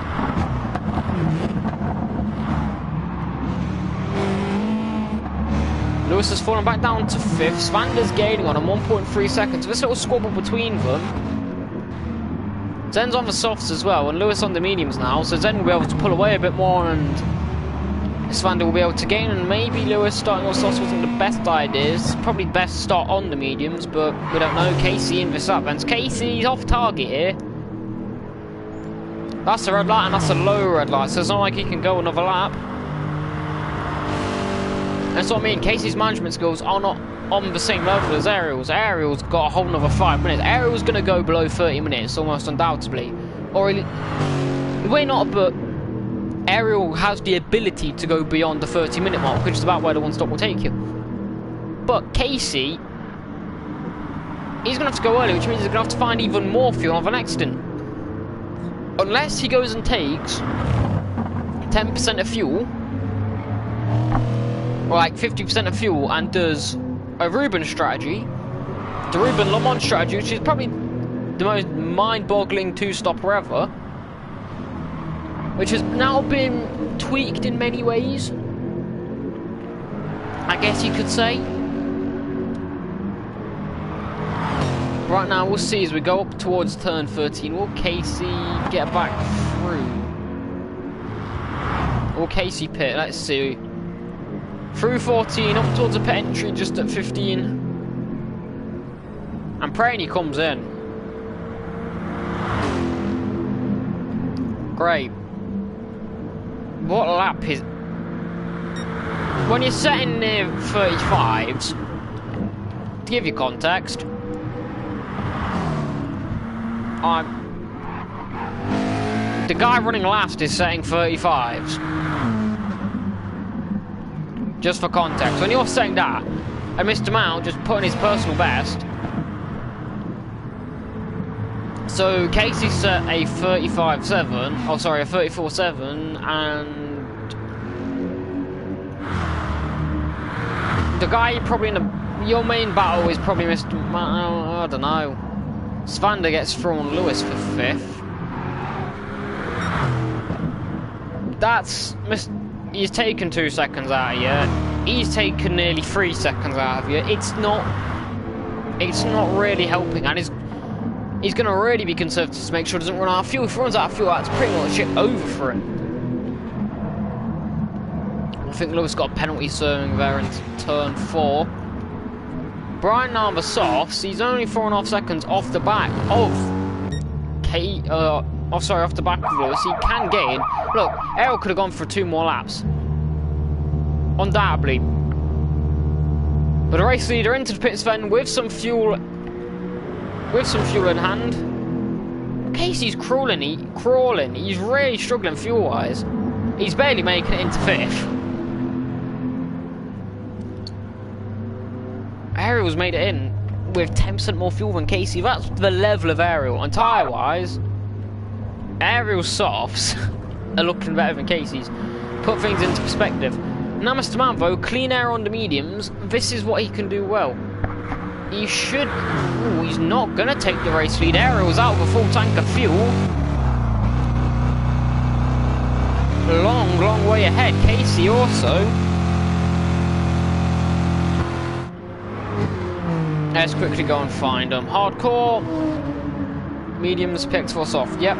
Lewis has fallen back down to 5th. Svander's gaining on him 1.3 seconds. This little squabble between them. Zen's on the softs as well, and Lewis on the mediums now, so Zen will be able to pull away a bit more and Svander will be able to gain, and maybe Lewis starting off soft wasn't the best idea. It's probably best start on the mediums, but we don't know. Casey in this lap, and Casey's off target here. That's a red light, and that's a low red light, so it's not like he can go another lap. That's what I mean. Casey's management skills are not on the same level as Ariel's. Ariel's got a whole nother 5 minutes. Ariel's going to go below 30 minutes, almost undoubtedly. Or he may not, but Ariel has the ability to go beyond the 30-minute mark, which is about where the one stop will take you. But Casey, he's going to have to go early, which means he's going to have to find even more fuel of an accident. Unless he goes and takes 10% of fuel, or like 50% of fuel, and does a Ruben strategy, the Ruben Le Mans strategy, which is probably the most mind-boggling two-stopper ever, which has now been tweaked in many ways, I guess you could say. Right now, we'll see as we go up towards turn 13. Will Casey get back through? Will Casey pit? Let's see. Through 14, up towards the pit entry just at 15. I'm praying he comes in. Great. What lap is... When you're setting near 35s, to give you context, the guy running last is setting 35s. Just for context, when you're saying that, and Mr. Mount just putting his personal best, so Casey set a 35.7, oh sorry, a 34.7, and the guy probably in your main battle is probably Mr. Mount, I don't know. Svander gets thrown Lewis for 5th. That's he's taken 2 seconds out of you. He's taken nearly 3 seconds out of you. It's not really helping, and he's going to really be conservative to make sure he doesn't run out of fuel. If he runs out of fuel, that's pretty much it over for him. I think Lewis got a penalty serving there in turn 4. Brian now on the softs, he's only 4.5 seconds off the back of off the back of Lewis. He can gain. Look, Errol could have gone for 2 more laps. Undoubtedly. But the race leader into the pits then with some fuel in hand. Casey's crawling. He's really struggling fuel-wise. He's barely making it into 5th. Ariel's made it in with 10% more fuel than Casey. That's the level of Ariel. And tyre-wise, Ariel's softs are looking better than Casey's. Put things into perspective. Now Mr. Mount, though, clean air on the mediums. This is what he can do well. He should... Ooh, he's not going to take the race lead. Ariel's out with a full tank of fuel. Long, long way ahead. Casey also. Let's quickly go and find them. Hardcore. Mediums picked for soft. Yep.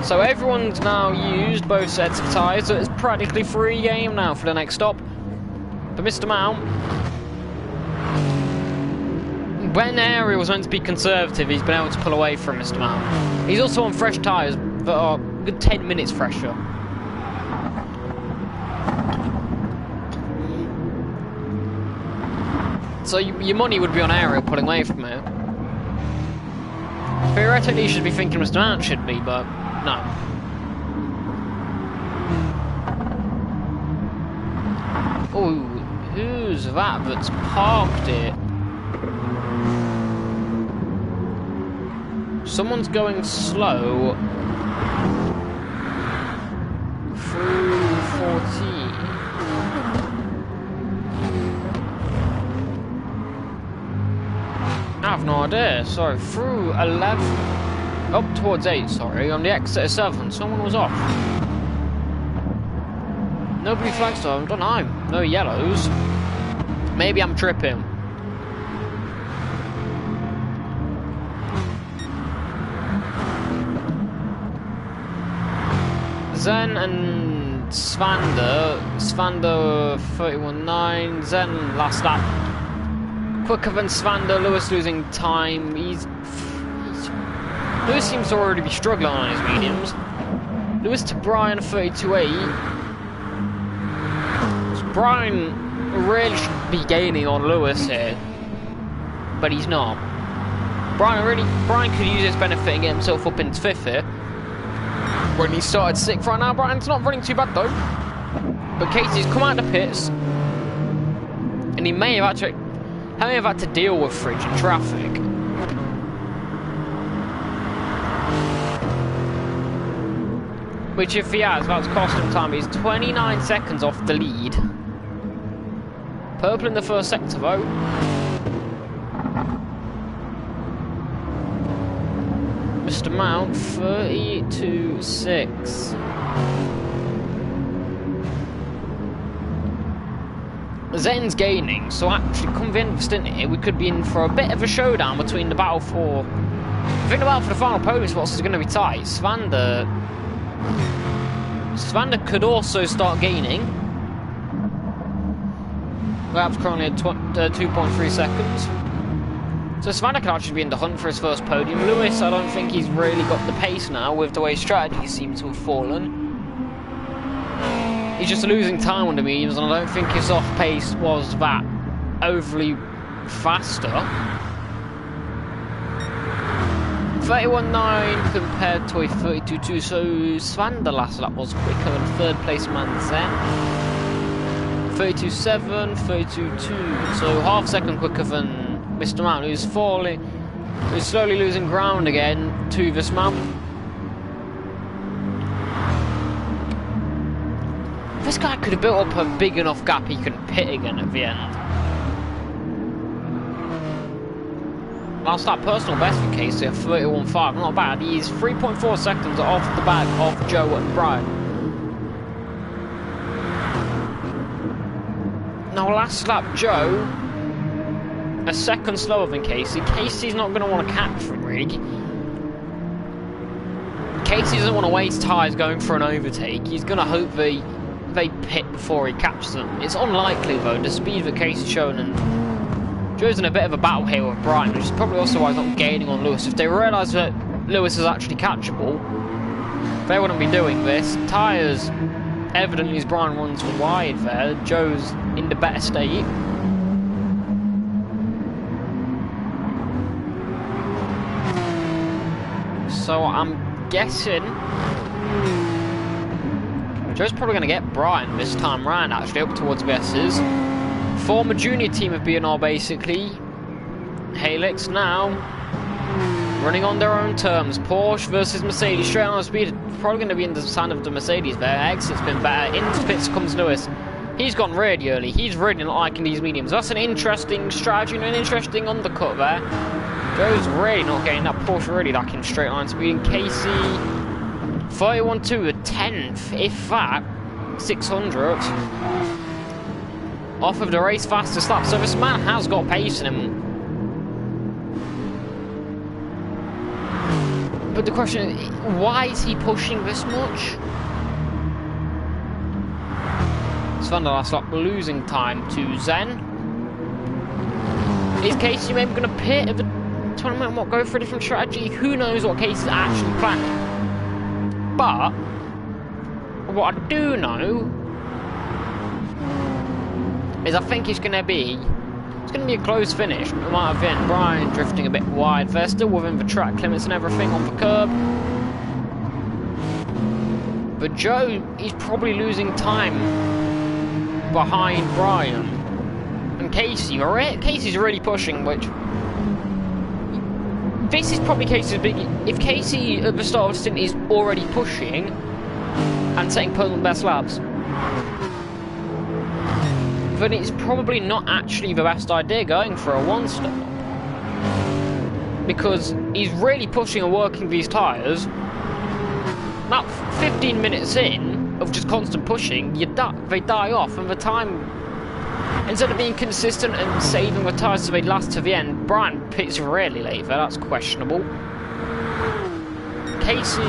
So everyone's now used both sets of tyres, so it's practically free game now for the next stop. For Mr. Mount, when Ariel was meant to be conservative, he's been able to pull away from Mr. Mount. He's also on fresh tyres that are a good 10 minutes fresher. So your money would be on Ariel pulling away from it. Theoretically, you should be thinking Mr. Mount should be, but no. Oh, who's that that's parked it? Someone's going slow through 14. I have no idea. Sorry, through 11, up towards 8. Sorry, on the exit of 7. Someone was off. No blue flags though. I don't know. No yellows. Maybe I'm tripping. Zen and Svander 31.9, Zen last lap quicker than Svander. Lewis losing time. Lewis seems to already be struggling on his mediums. Lewis to Brian 32.8. Brian really should be gaining on Lewis here, but he's not. Brian could use his benefit and get himself up into 5th here. When he started 6th right now, Brian's not running too bad though. But Casey's come out of the pits, and he may have had to deal with frigid traffic. Which, if he has, that's cost him time. He's 29 seconds off the lead. Purple in the first sector though. Mr. Mount 32.6. Zen's gaining, so actually come the end of the stint here, we could be in for a bit of a showdown between the battle for... I think the battle for the final podium spots is going to be tight. Svander could also start gaining. Lab's currently at 2.3 seconds. So Svander could actually be in the hunt for his first podium. Lewis, I don't think he's really got the pace now with the way strategy seems to have fallen. He's just losing time on the mediums, and I don't think his off pace was that overly faster. 31.9 compared to a 32.2, so Svander last lap was quicker than third place man Zen. 32.7, 32.2, so half second quicker than Mr. Mount, who's slowly losing ground again to this mount. This guy could have built up a big enough gap he could pit again at the end. Last lap personal best for Casey at 31.5, not bad. He's 3.4 seconds off the back of Joe and Brian. Now last lap Joe, a second slower than Casey. Casey's not going to want to catch them really. Casey doesn't want to waste tyres going for an overtake. He's going to hope they pit before he catches them. It's unlikely though, the speed that Casey's shown, and Joe's in a bit of a battle here with Brian, which is probably also why he's not gaining on Lewis. If they realise that Lewis is actually catchable, they wouldn't be doing this. Tyres, evidently as Brian runs wide there, Joe's in the better state. So I'm guessing Joe's probably going to get Brian this time round, actually, up towards Bess's. Former junior team of B&R, basically. Helix now running on their own terms. Porsche versus Mercedes, straight on speed. Probably going to be in the sign of the Mercedes there. Exit's been better. Into pits comes Lewis. He's gone really early. He's really not liking these mediums. That's an interesting strategy and an interesting undercut there. Joe's really not getting that Porsche really lacking straight line speed. And Casey 31.2, a 10th, if that, 600th. Off of the race fastest lap. So this man has got pace in him. But the question is, why is he pushing this much? Svander last lap losing time to Zen. Is Casey maybe going to pit at the tournament and what, go for a different strategy? Who knows what Casey's actually planning? But what I do know is I think it's going to be a close finish. It might have been Brian drifting a bit wide. They're still within the track limits and everything on the curb. But Joe, he's probably losing time behind Brian. And Casey's really pushing, which... This is probably Casey's big... If Casey at the start of the stint is already pushing and setting personal best laps, then it's probably not actually the best idea going for a one-stop. Because he's really pushing and working these tyres. About 15 minutes in of just constant pushing, they die off, and the time, instead of being consistent and saving the tyres so they last to the end, Brian pits really late there, that's questionable. Casey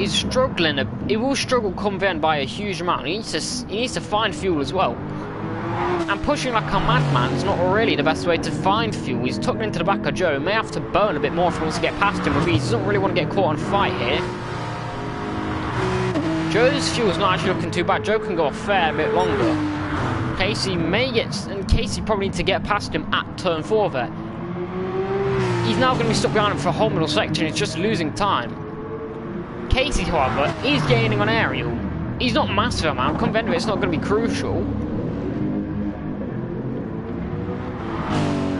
He's struggling. He will struggle come the end by a huge amount. He needs to find fuel as well. And pushing like a madman is not really the best way to find fuel. He's tucked into the back of Joe. He may have to burn a bit more if he wants to get past him. He doesn't really want to get caught on fight here. Joe's fuel's not actually looking too bad. Joe can go a fair bit longer. Casey may get... And Casey probably needs to get past him at turn 4 there. He's now going to be stuck behind him for a whole middle section. He's just losing time. Casey, however, is gaining on aerial. He's not massive amount. Come the end of it, it's not going to be crucial.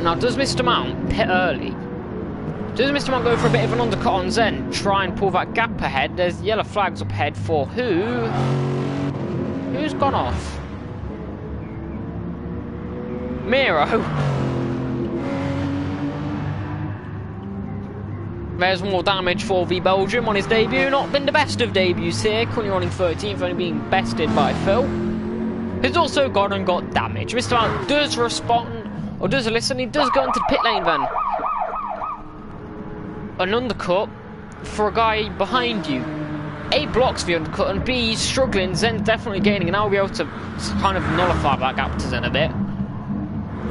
Now, does Mr. Mount pit early? Does Mr. Mount go for a bit of an undercut on Zen? Try and pull that gap ahead. There's yellow flags up ahead for who? Who's gone off? Miro. There's more damage for the Belgium on his debut. Not been the best of debuts here. Currently running 13th, only being bested by Phil. Who's also gone and got damage. Mr. Mount does respond, or does listen. He does go into the pit lane then. An undercut for a guy behind you. A blocks the undercut, and B struggling. Zen's definitely gaining, and I'll be able to kind of nullify that gap to Zen a bit.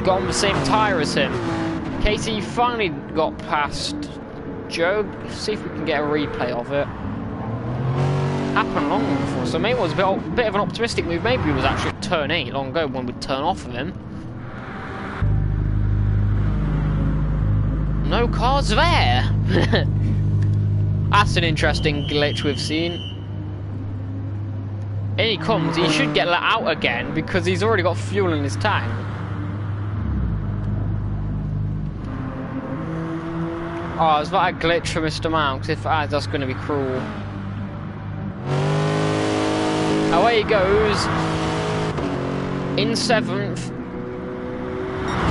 Got on the same tyre as him. Casey finally got past Joe. See if we can get a replay of it. Happened long before, so maybe it was a bit of an optimistic move. Maybe it was actually at turn 8 long ago when we'd turn off of him. No cars there. That's an interesting glitch we've seen. In he comes. He should get let out again because he's already got fuel in his tank. Oh, is that a glitch for Mr. Mount? If that's going to be cruel. Away he goes. In 7th.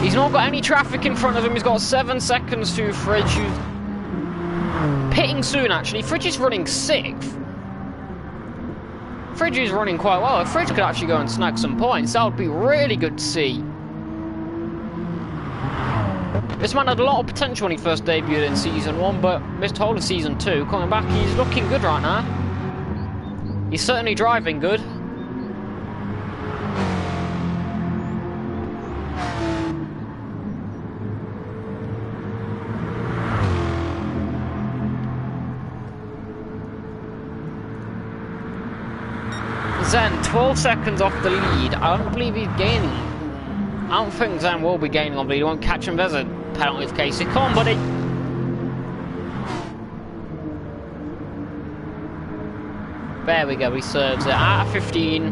He's not got any traffic in front of him. He's got 7 seconds to Fridge, who's pitting soon, actually. Fridge is running 6th. Fridge is running quite well. If Fridge could actually go and snag some points, that would be really good to see. This man had a lot of potential when he first debuted in Season 1, but missed whole of Season 2. Coming back, he's looking good right now. He's certainly driving good. Zen, 12 seconds off the lead. I don't believe he's gaining. I don't think Zen will be gaining on the lead. He won't catch him. There's a penalty for Casey. Come on, buddy. There we go. He serves it at 15.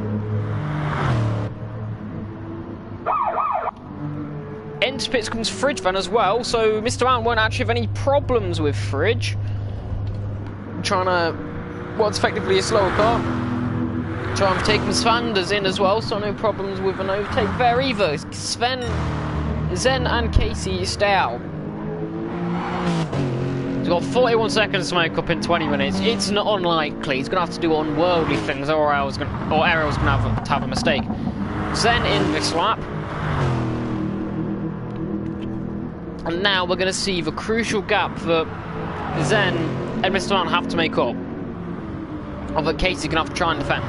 Into pits comes Fridge then as well. So Mr. Mount won't actually have any problems with Fridge. Trying to... what's effectively a slower car. Trying to take Svander's in as well, so no problems with an overtake there either. Zen and Casey stay out. He's got 41 seconds to make up in 20 minutes. It's not unlikely. He's going to have to do unworldly things, or Errol's going to have a mistake. Zen in this lap. And now we're going to see the crucial gap that Zen and Mr. Mount have to make up. Or that Casey's going to have to try and defend.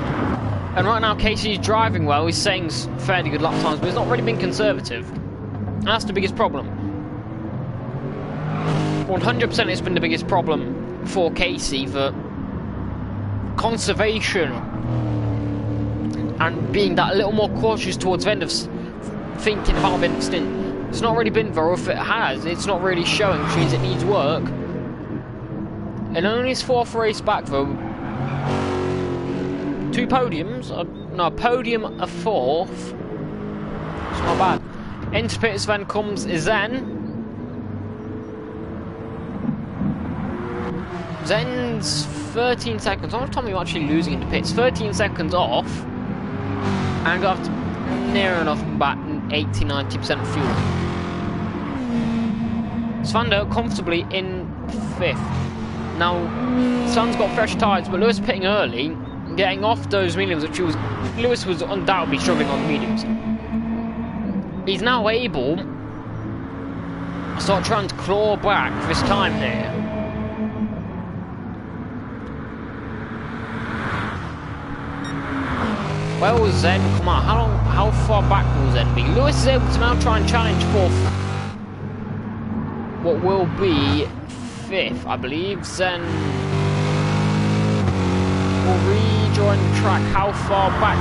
And right now Casey's driving well, he's saying fairly good lap times, but he's not really been conservative. And that's the biggest problem. 100% it's been the biggest problem for Casey, that conservation and being that little more cautious towards the end of thinking about the end of stint. It's not really been there, or if it has, it's not really showing, which means it needs work. And only his 4th race back though. 2 podiums, no, a podium, a 4th. It's not bad. Into pits then comes Zen. Zen's 13 seconds. How much time are you actually losing into pits? 13 seconds off. And got near enough back 80-90% fuel. Svander comfortably in 5th. Now, Sun's got fresh tyres, but Lewis pitting early. Getting off those mediums, which Lewis was undoubtedly struggling on the mediums. He's now able to start trying to claw back this time here. Where will Zen come out? How far back will Zen be? Lewis is able to now try and challenge for what will be 5th, I believe. Zen will rejoin the track. How far back?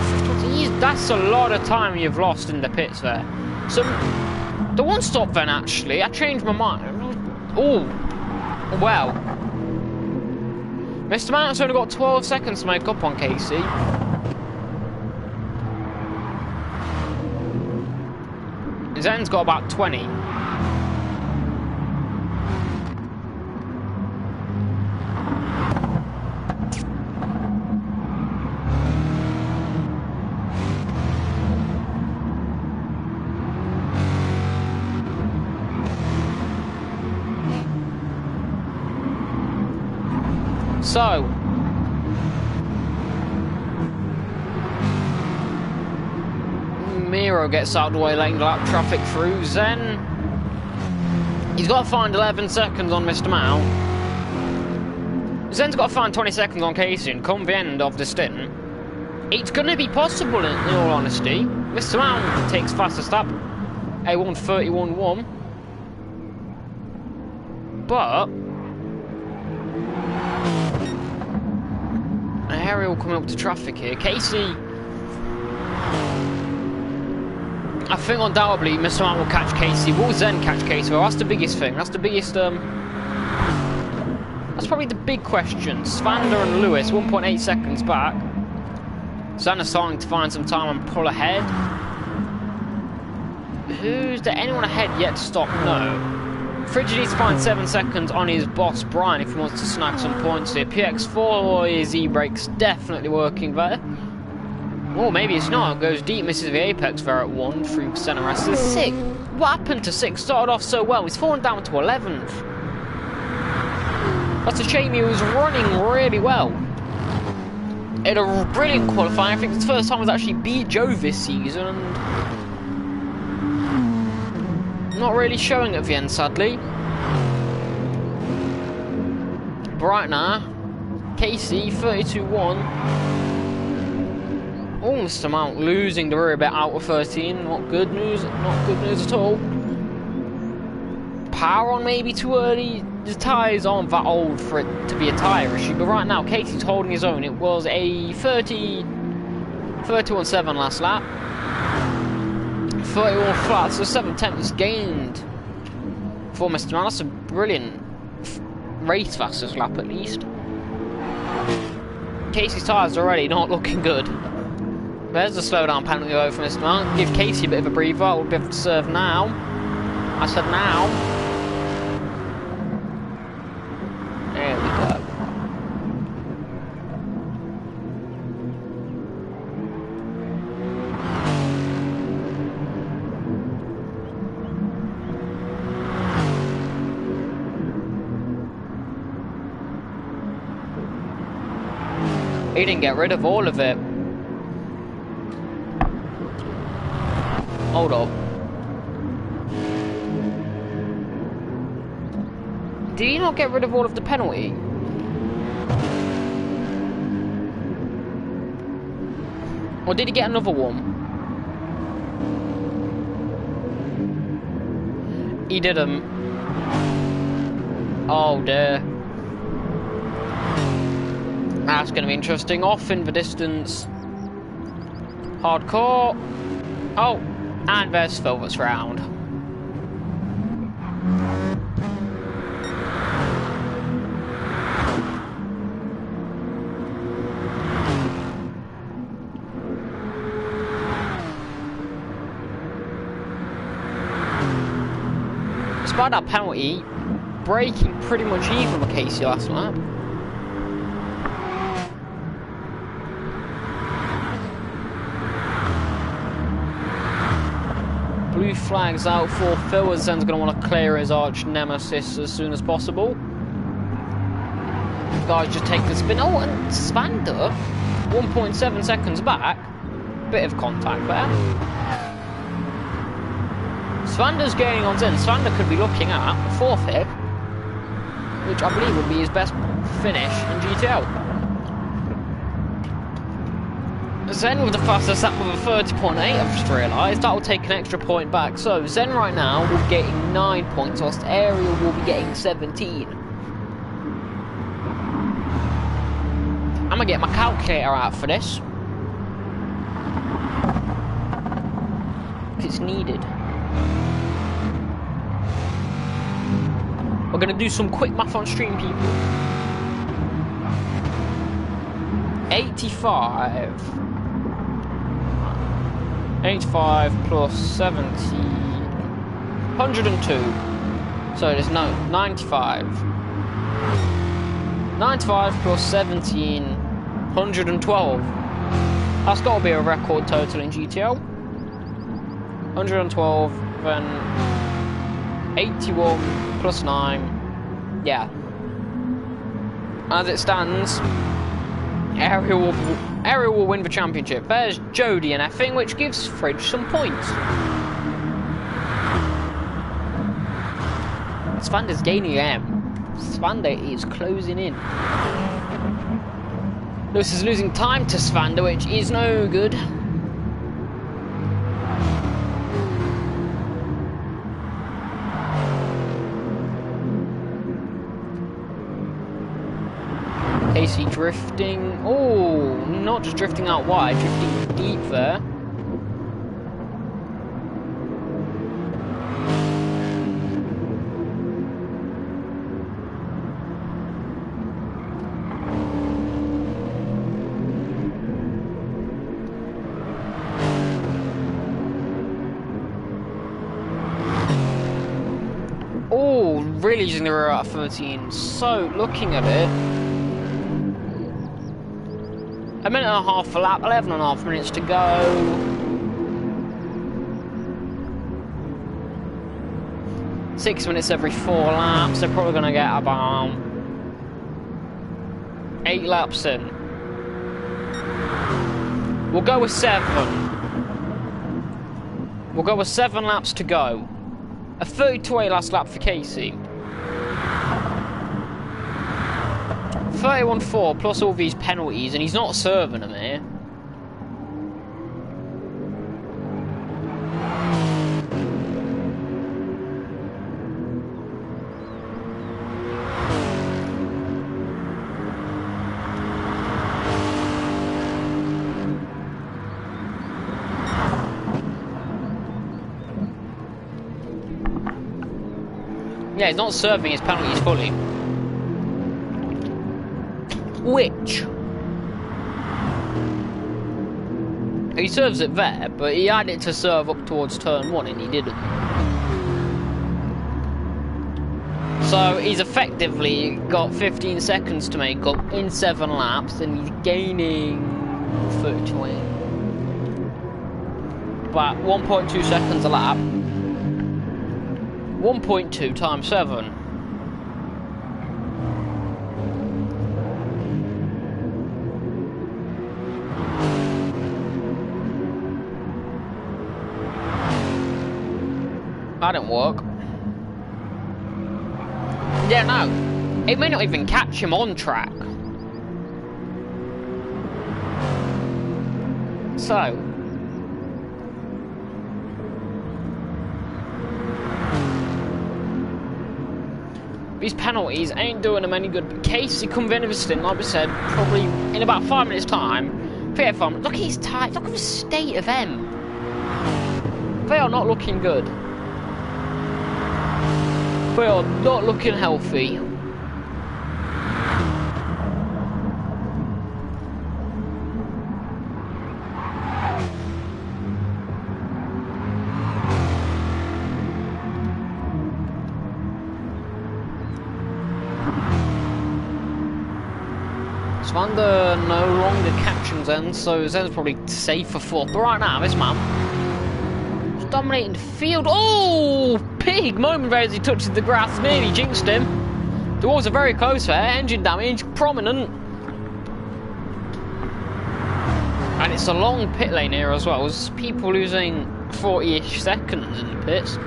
That's a lot of time you've lost in the pits there. So, the one stop then, actually, I changed my mind. Oh, well. Mr. Mount's only got 12 seconds to make up on Casey. Zen's got about 20. So, Miro gets out of the way, letting the lap traffic through. Zen, he's got to find 11 seconds on Mr. Mount. Zen's got to find 20 seconds on Casey, and come the end of the stint, it's going to be possible in all honesty. Mr. Mount takes fastest lap, a 1:31.1, but Ariel coming up to traffic here. Casey, I think undoubtedly Mr. Mount will catch Casey. Will Zen catch Casey? Well, that's the biggest thing. That's the biggest, that's probably the big question. Svander and Lewis, 1.8 seconds back. Zander's starting to find some time and pull ahead. Is there anyone ahead yet to stop? No. Frigid needs to find 7 seconds on his boss Brian if he wants to snag some points here. PX4, his E-brake's definitely working there. Or maybe it's not. Goes deep, misses the apex there at 1, 3% arrested. 6. What happened to 6? Started off so well. He's fallen down to 11th. That's a shame. He was running really well. He had a brilliant qualifying. I think it's the first time he's actually beat Joe this season. And not really showing at the end, sadly. But right now, Casey, 32.1. Oh, Mr. Mount losing the rear bit out of 13. Not good news. Not good news at all. Power on maybe too early. The tyres aren't that old for it to be a tyre issue. But right now, Casey's holding his own. It was a 31.7 last lap. 31 flat, so 7/10 gained for Mr. Mount. That's a brilliant race fastest lap at least. Casey's tyres are already not looking good. There's a slowdown penalty over for Mr. Mount. Give Casey a bit of a breather. We'll be able to serve now. I said now. There we go. He didn't get rid of all of it. Hold up. Did he not get rid of all of the penalty? Or did he get another one? He didn't. Oh dear. That's going to be interesting. Off in the distance. Hardcore. Oh, and there's Philver's round. Despite that penalty, braking pretty much even with Casey last lap. Blue flags out for Phil, as Zen's going to want to clear his arch nemesis as soon as possible. Guys, just take the spin. Oh, and Svander, 1.7 seconds back. Bit of contact there. Svander's gaining on Zen. Svander could be looking at 4th here, which I believe would be his best finish in GTEL. Zen with the fastest lap with a 30.8, I've just realised. That will take an extra point back. So Zen right now will be getting 9 points, whilst Ariel will be getting 17. I'm going to get my calculator out for this. It's needed. We're going to do some quick math on stream, people. 85 plus 70, 102. So there's no 95 plus 17, 112. That's got to be a record total in GTEL. 112 and 81 plus 9. Yeah. As it stands, Ariel will win the championship. There's Jody and effing, which gives Fridge some points. Svander's gaining M. Svander is closing in. Lewis is losing time to Svander, which is no good. Casey drifting. Oh, not just drifting out wide, drifting deep there. Oh, really using the rear out of 13. So, looking at it, a minute and a half for lap, 11.5 minutes to go. Six minutes every 4 laps. They're probably going to get about 8 laps in. We'll go with 7. We'll go with 7 laps to go. A 32.8 last lap for Casey. 31.4 plus all these penalties, and he's not serving them here. Yeah, he's not serving his penalties fully. Which he serves it there, but he had it to serve up towards turn 1 and he didn't. So he's effectively got 15 seconds to make up in 7 laps, and he's gaining 32. About 1.2 seconds a lap. 1.2 times 7. That didn't work. Yeah, no. It may not even catch him on track. So. These penalties ain't doing him any good. Casey come in with a stint, like we said, probably in about 5 minutes' time. Look at his tyre. Look at the state of them. They are not looking good. They are not looking healthy. Svander no longer catching Zen, so Zen's probably safe for 4th. But right now, this man is dominating the field. Oh! Big moment there as he touches the grass, nearly jinxed him. The walls are very close there, engine damage prominent. And it's a long pit lane here as well. There's people losing 40-ish seconds in the pits.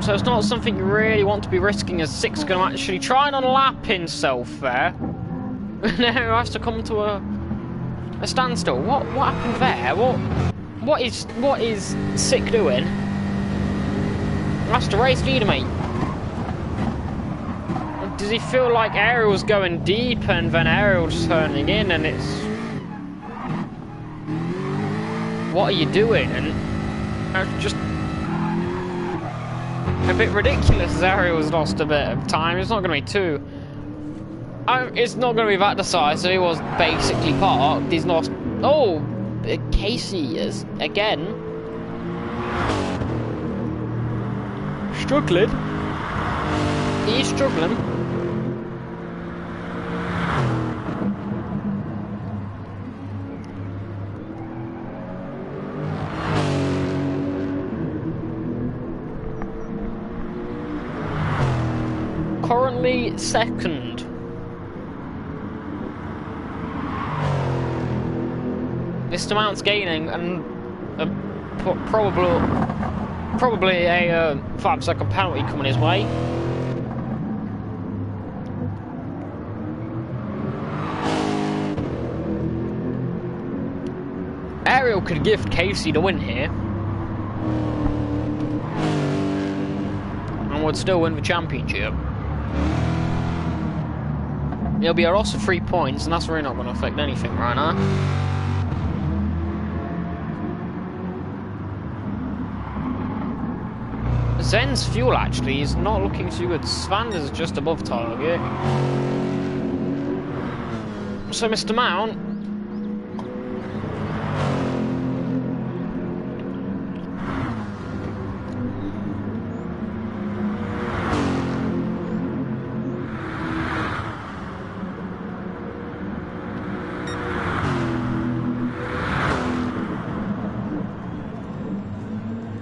So it's not something you really want to be risking, as Six going to actually try and unlap himself there. Now has to come to a standstill. What happened there? What is Sick doing? That's the race leader, mate. Does he feel like Ariel's going deep and then Ariel's turning in and it's... What are you doing? And it's just a bit ridiculous as Ariel's lost a bit of time. It's not going to be too... it's not going to be that decisive. He was basically parked. He's lost... Oh! Casey is, again... struggling. He's struggling. Currently second. Mr. Mount's gaining and probably a 5-second penalty coming his way. Ariel could gift Casey the win here and would still win the championship. It'll be a loss of 3 points, and that's really not going to affect anything right now. Zen's fuel actually is not looking too good. Svander's just above target. So Mr. Mount...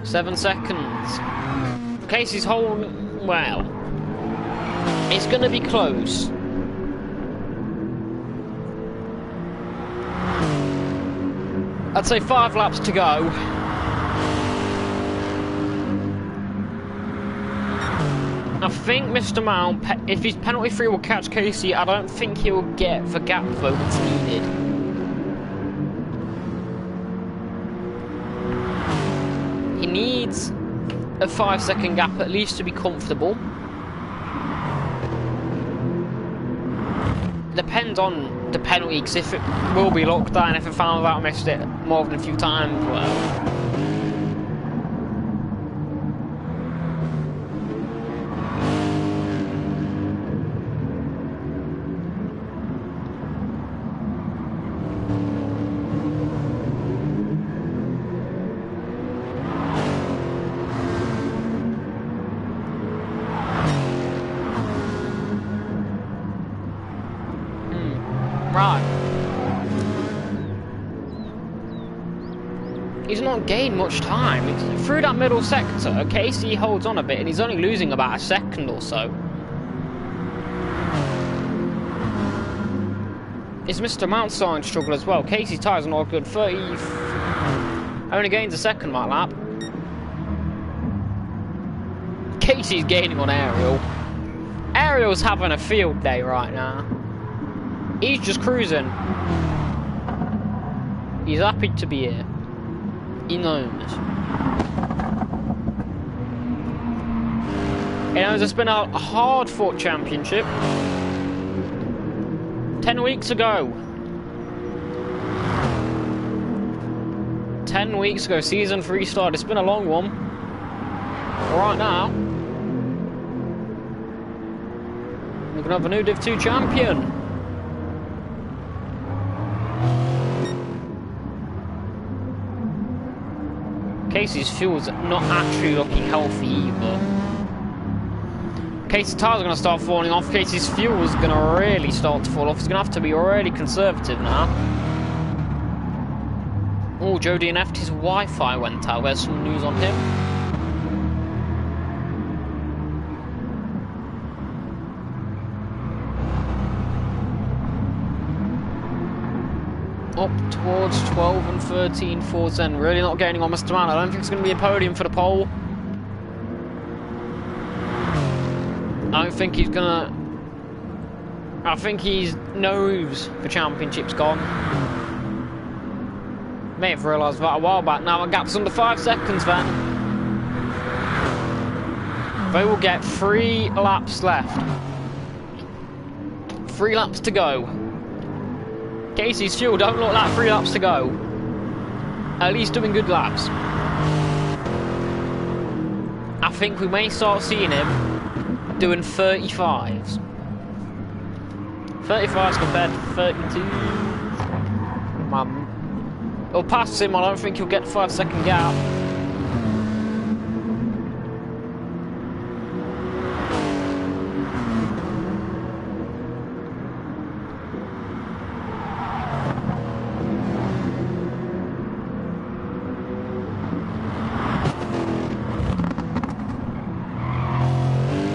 Seven seconds. Casey's holding... well... it's going to be close. I'd say 5 laps to go. I think Mr. Mount, if he's penalty free, will catch Casey. I don't think he'll get the gap though that's needed. He needs a 5-second gap at least to be comfortable. Depends on the penalty, because if it will be locked down, if it found out I missed it more than a few times, well... He's not gained much time. Through that middle sector, Casey holds on a bit and he's only losing about a second or so. Is Mr. Mount starting to struggle as well? Casey's tyres are not good. 30... only gains a second that lap. Casey's gaining on Ariel. Ariel's having a field day right now. He's just cruising. He's happy to be here. He knows. He knows it's been a hard-fought championship. 10 weeks ago. 10 weeks ago, season 3 started. It's been a long one. But right now, we're going to have a new Div 2 champion. Casey's fuel's not actually looking healthy either. Casey's tyres are going to start falling off. Casey's fuel's going to really start to fall off. He's going to have to be really conservative now. Oh, Joe DNF'd. His Wi-Fi went out. There's some news on him. Up towards 12 and 13 for Zen. Really not gaining on Mr. Man. I don't think it's going to be a podium for the pole. I don't think he's going to I think he knows the championship's gone. May have realised that a while back now. The gap's under 5 seconds then. They will get 3 laps left. 3 laps to go. Casey's fuel, don't look like 3 laps to go. At least doing good laps. I think we may start seeing him doing 35s. 35s compared to 32. He'll pass him, I don't think he'll get the 5-second gap.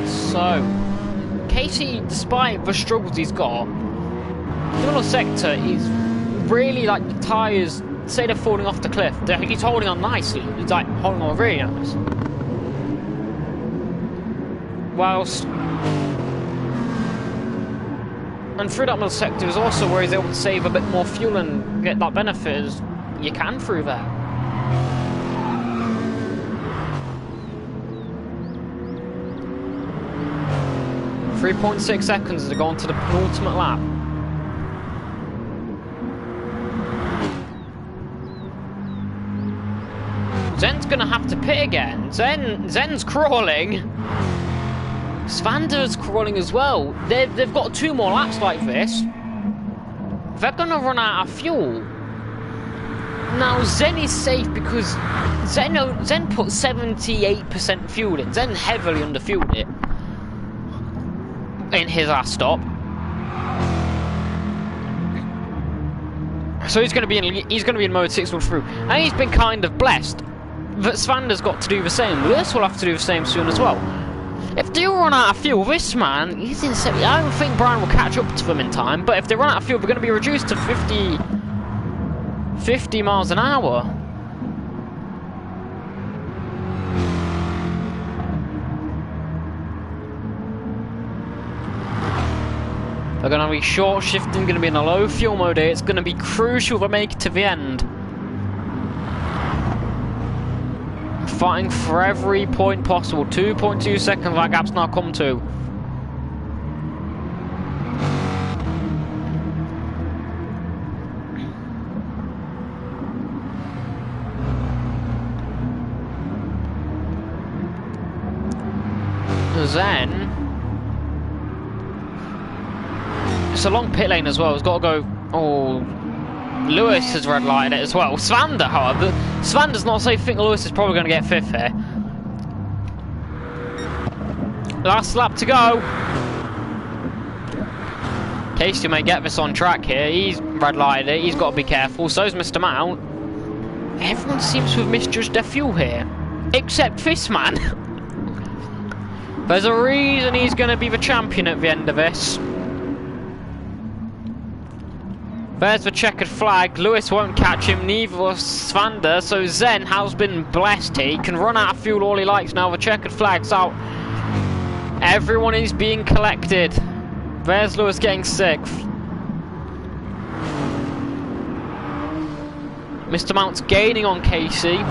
So, Casey, despite the struggles he's got, the middle sector is really like the tyres, say they're falling off the cliff, he's holding on nicely. He's like holding on really nice. Whilst, and through that middle sector is also where he's able to save a bit more fuel and get that benefit as you can through there. .6 seconds to go on to the penultimate lap. Zen's gonna have to pit again. Zen's crawling. Svander's crawling as well. They've got 2 more laps like this. They're gonna run out of fuel. Now Zen is safe because Zen put 78% fuel in. Zen heavily underfueled it in his last stop. So he's going to be in mode 6 all through, and he's been kind of blessed that Svander's got to do the same. Lewis will have to do the same soon as well. If they run out of fuel, this man, he's in 70. I don't think Brian will catch up to them in time, but if they run out of fuel, they're going to be reduced to 50 miles an hour. They're going to be short shifting, going to be in a low fuel mode here. It's going to be crucial to make it to the end. Fighting for every point possible. 2.2 seconds that gap's now come to. Then it's a long pit lane as well. It's got to go. Oh, Lewis has red lighted it as well. Svander, however, Svander's not safe. I think Lewis is probably going to get 5th here. Last lap to go. Casey may get this on track here. He's red lighted it. He's got to be careful. So's Mr. Mount. Everyone seems to have misjudged their fuel here, except this man. There's a reason he's going to be the champion at the end of this. There's the checkered flag. Lewis won't catch him, neither will Svander. So Zen has been blessed here. He can run out of fuel all he likes now. The checkered flag's out. Everyone is being collected. There's Lewis getting 6th. Mr. Mount's gaining on Casey.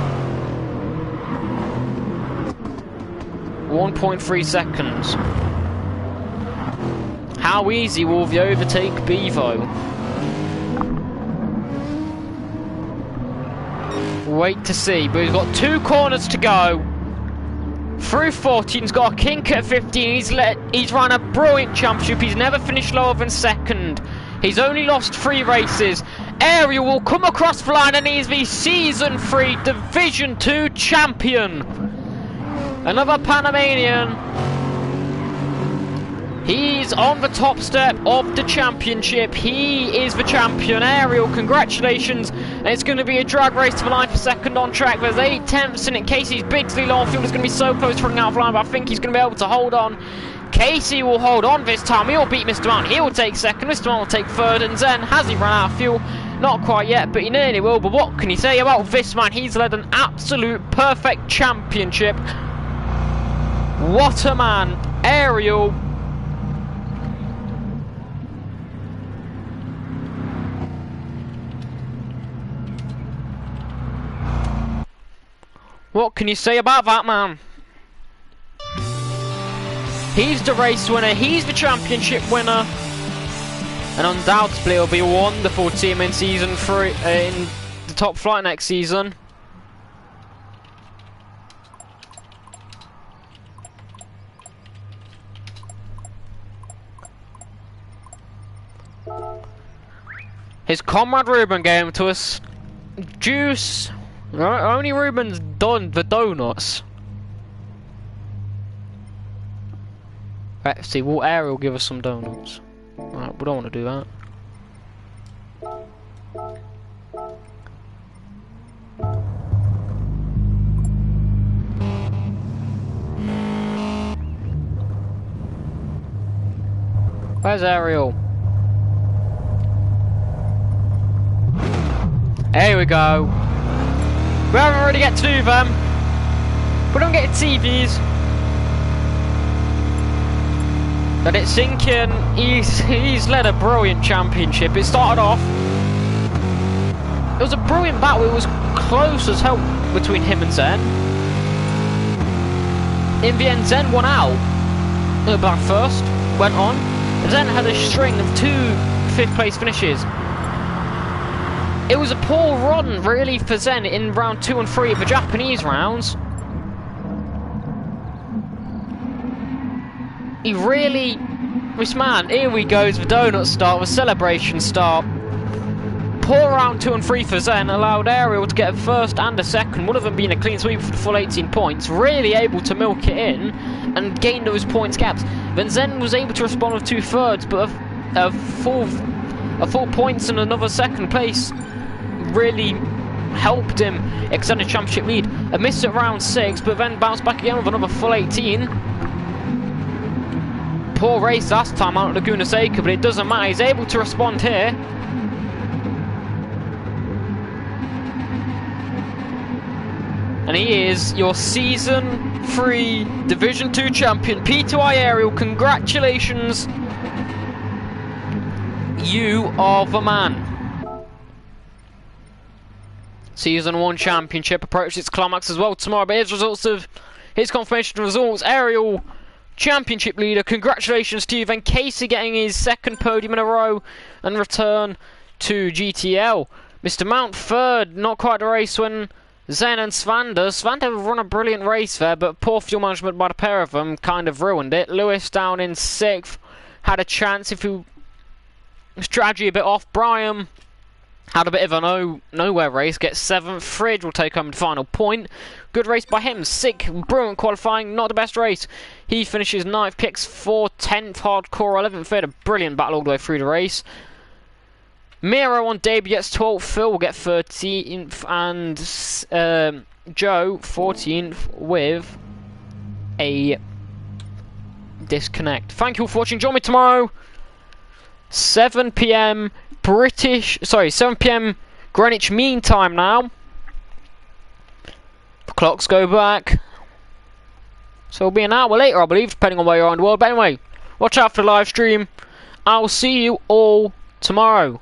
1.3 seconds. How easy will the overtake be though? Wait to see, but he's got 2 corners to go. Through 14, he's got a kink at 15. He's run a brilliant championship. He's never finished lower than 2nd. He's only lost 3 races. Ariel will come across the line and he's the Season 3 Division 2 champion. Another Panamanian. He's on the top step of the championship. He is the champion. Ariel, congratulations. And it's going to be a drag race to the line for 2nd on track. There's 8 tenths in it. Casey's bigly low on fuel is going to be so close to running out of line, but I think he's going to be able to hold on. Casey will hold on this time. He'll beat Mr. Mount. He will take 2nd. Mr. Mount will take 3rd. And Zen, has he run out of fuel? Not quite yet, but he nearly will. But what can you say about this man? He's led an absolute perfect championship. What a man. Ariel What can you say about that, man? He's the race winner, he's the championship winner. And undoubtedly it'll be a wonderful team in season 3, in the top flight next season. His comrade Ruben gave him to us. Juice. Only Ruben's done the donuts. Let's see, will Ariel give us some donuts? Right, we don't want to do that. Where's Ariel? Here we go. We haven't really get to do them. We don't get TVs. Let it sink in. He's led a brilliant championship. It started off. It was a brilliant battle. It was close as hell between him and Zen. In the end, Zen won out. Back first, went on. And Zen had a string of 2 5th-place finishes. It was a poor run, really, for Zen in round 2 and 3 of the Japanese rounds. He really... This man, here we go, the donut start, the celebration start. Poor round 2 and 3 for Zen allowed Ariel to get a first and a second, one of them being a clean sweep for the full 18 points. Really able to milk it in and gain those points gaps. Then Zen was able to respond with 2 thirds, but a full points and another second place really helped him extend his championship lead. A miss at round 6, but then bounced back again with another full 18. Poor race last time out at Laguna Seca, but it doesn't matter. He's able to respond here. And he is your Season 3 Division 2 champion, P2I Ariel. Congratulations. You are the man. Season 1 championship approaches its climax as well tomorrow, but here's results of his confirmation results. Ariel, championship leader. Congratulations to you. Then Casey getting his 2nd podium in a row and return to GTEL. Mr. Mount 3rd, not quite the race win. Zen and Svander. Svander run a brilliant race there, but poor fuel management by the pair of them kind of ruined it. Lewis down in 6th, had a chance if he strategy a bit off. Brian had a bit of a nowhere race, gets 7th. Fridge will take home the final point. Good race by him. Sick, brilliant qualifying, not the best race. He finishes 9th, kicks 4, 10th, hardcore 11th. Had a brilliant battle all the way through the race. Miro on debut gets 12th, Phil will get 13th, and Joe 14th with a disconnect. Thank you all for watching. Join me tomorrow, 7 PM 7 PM Greenwich Mean Time now. The clocks go back. So it'll be an hour later, I believe, depending on where you are in the world. But anyway, watch out for the live stream. I'll see you all tomorrow.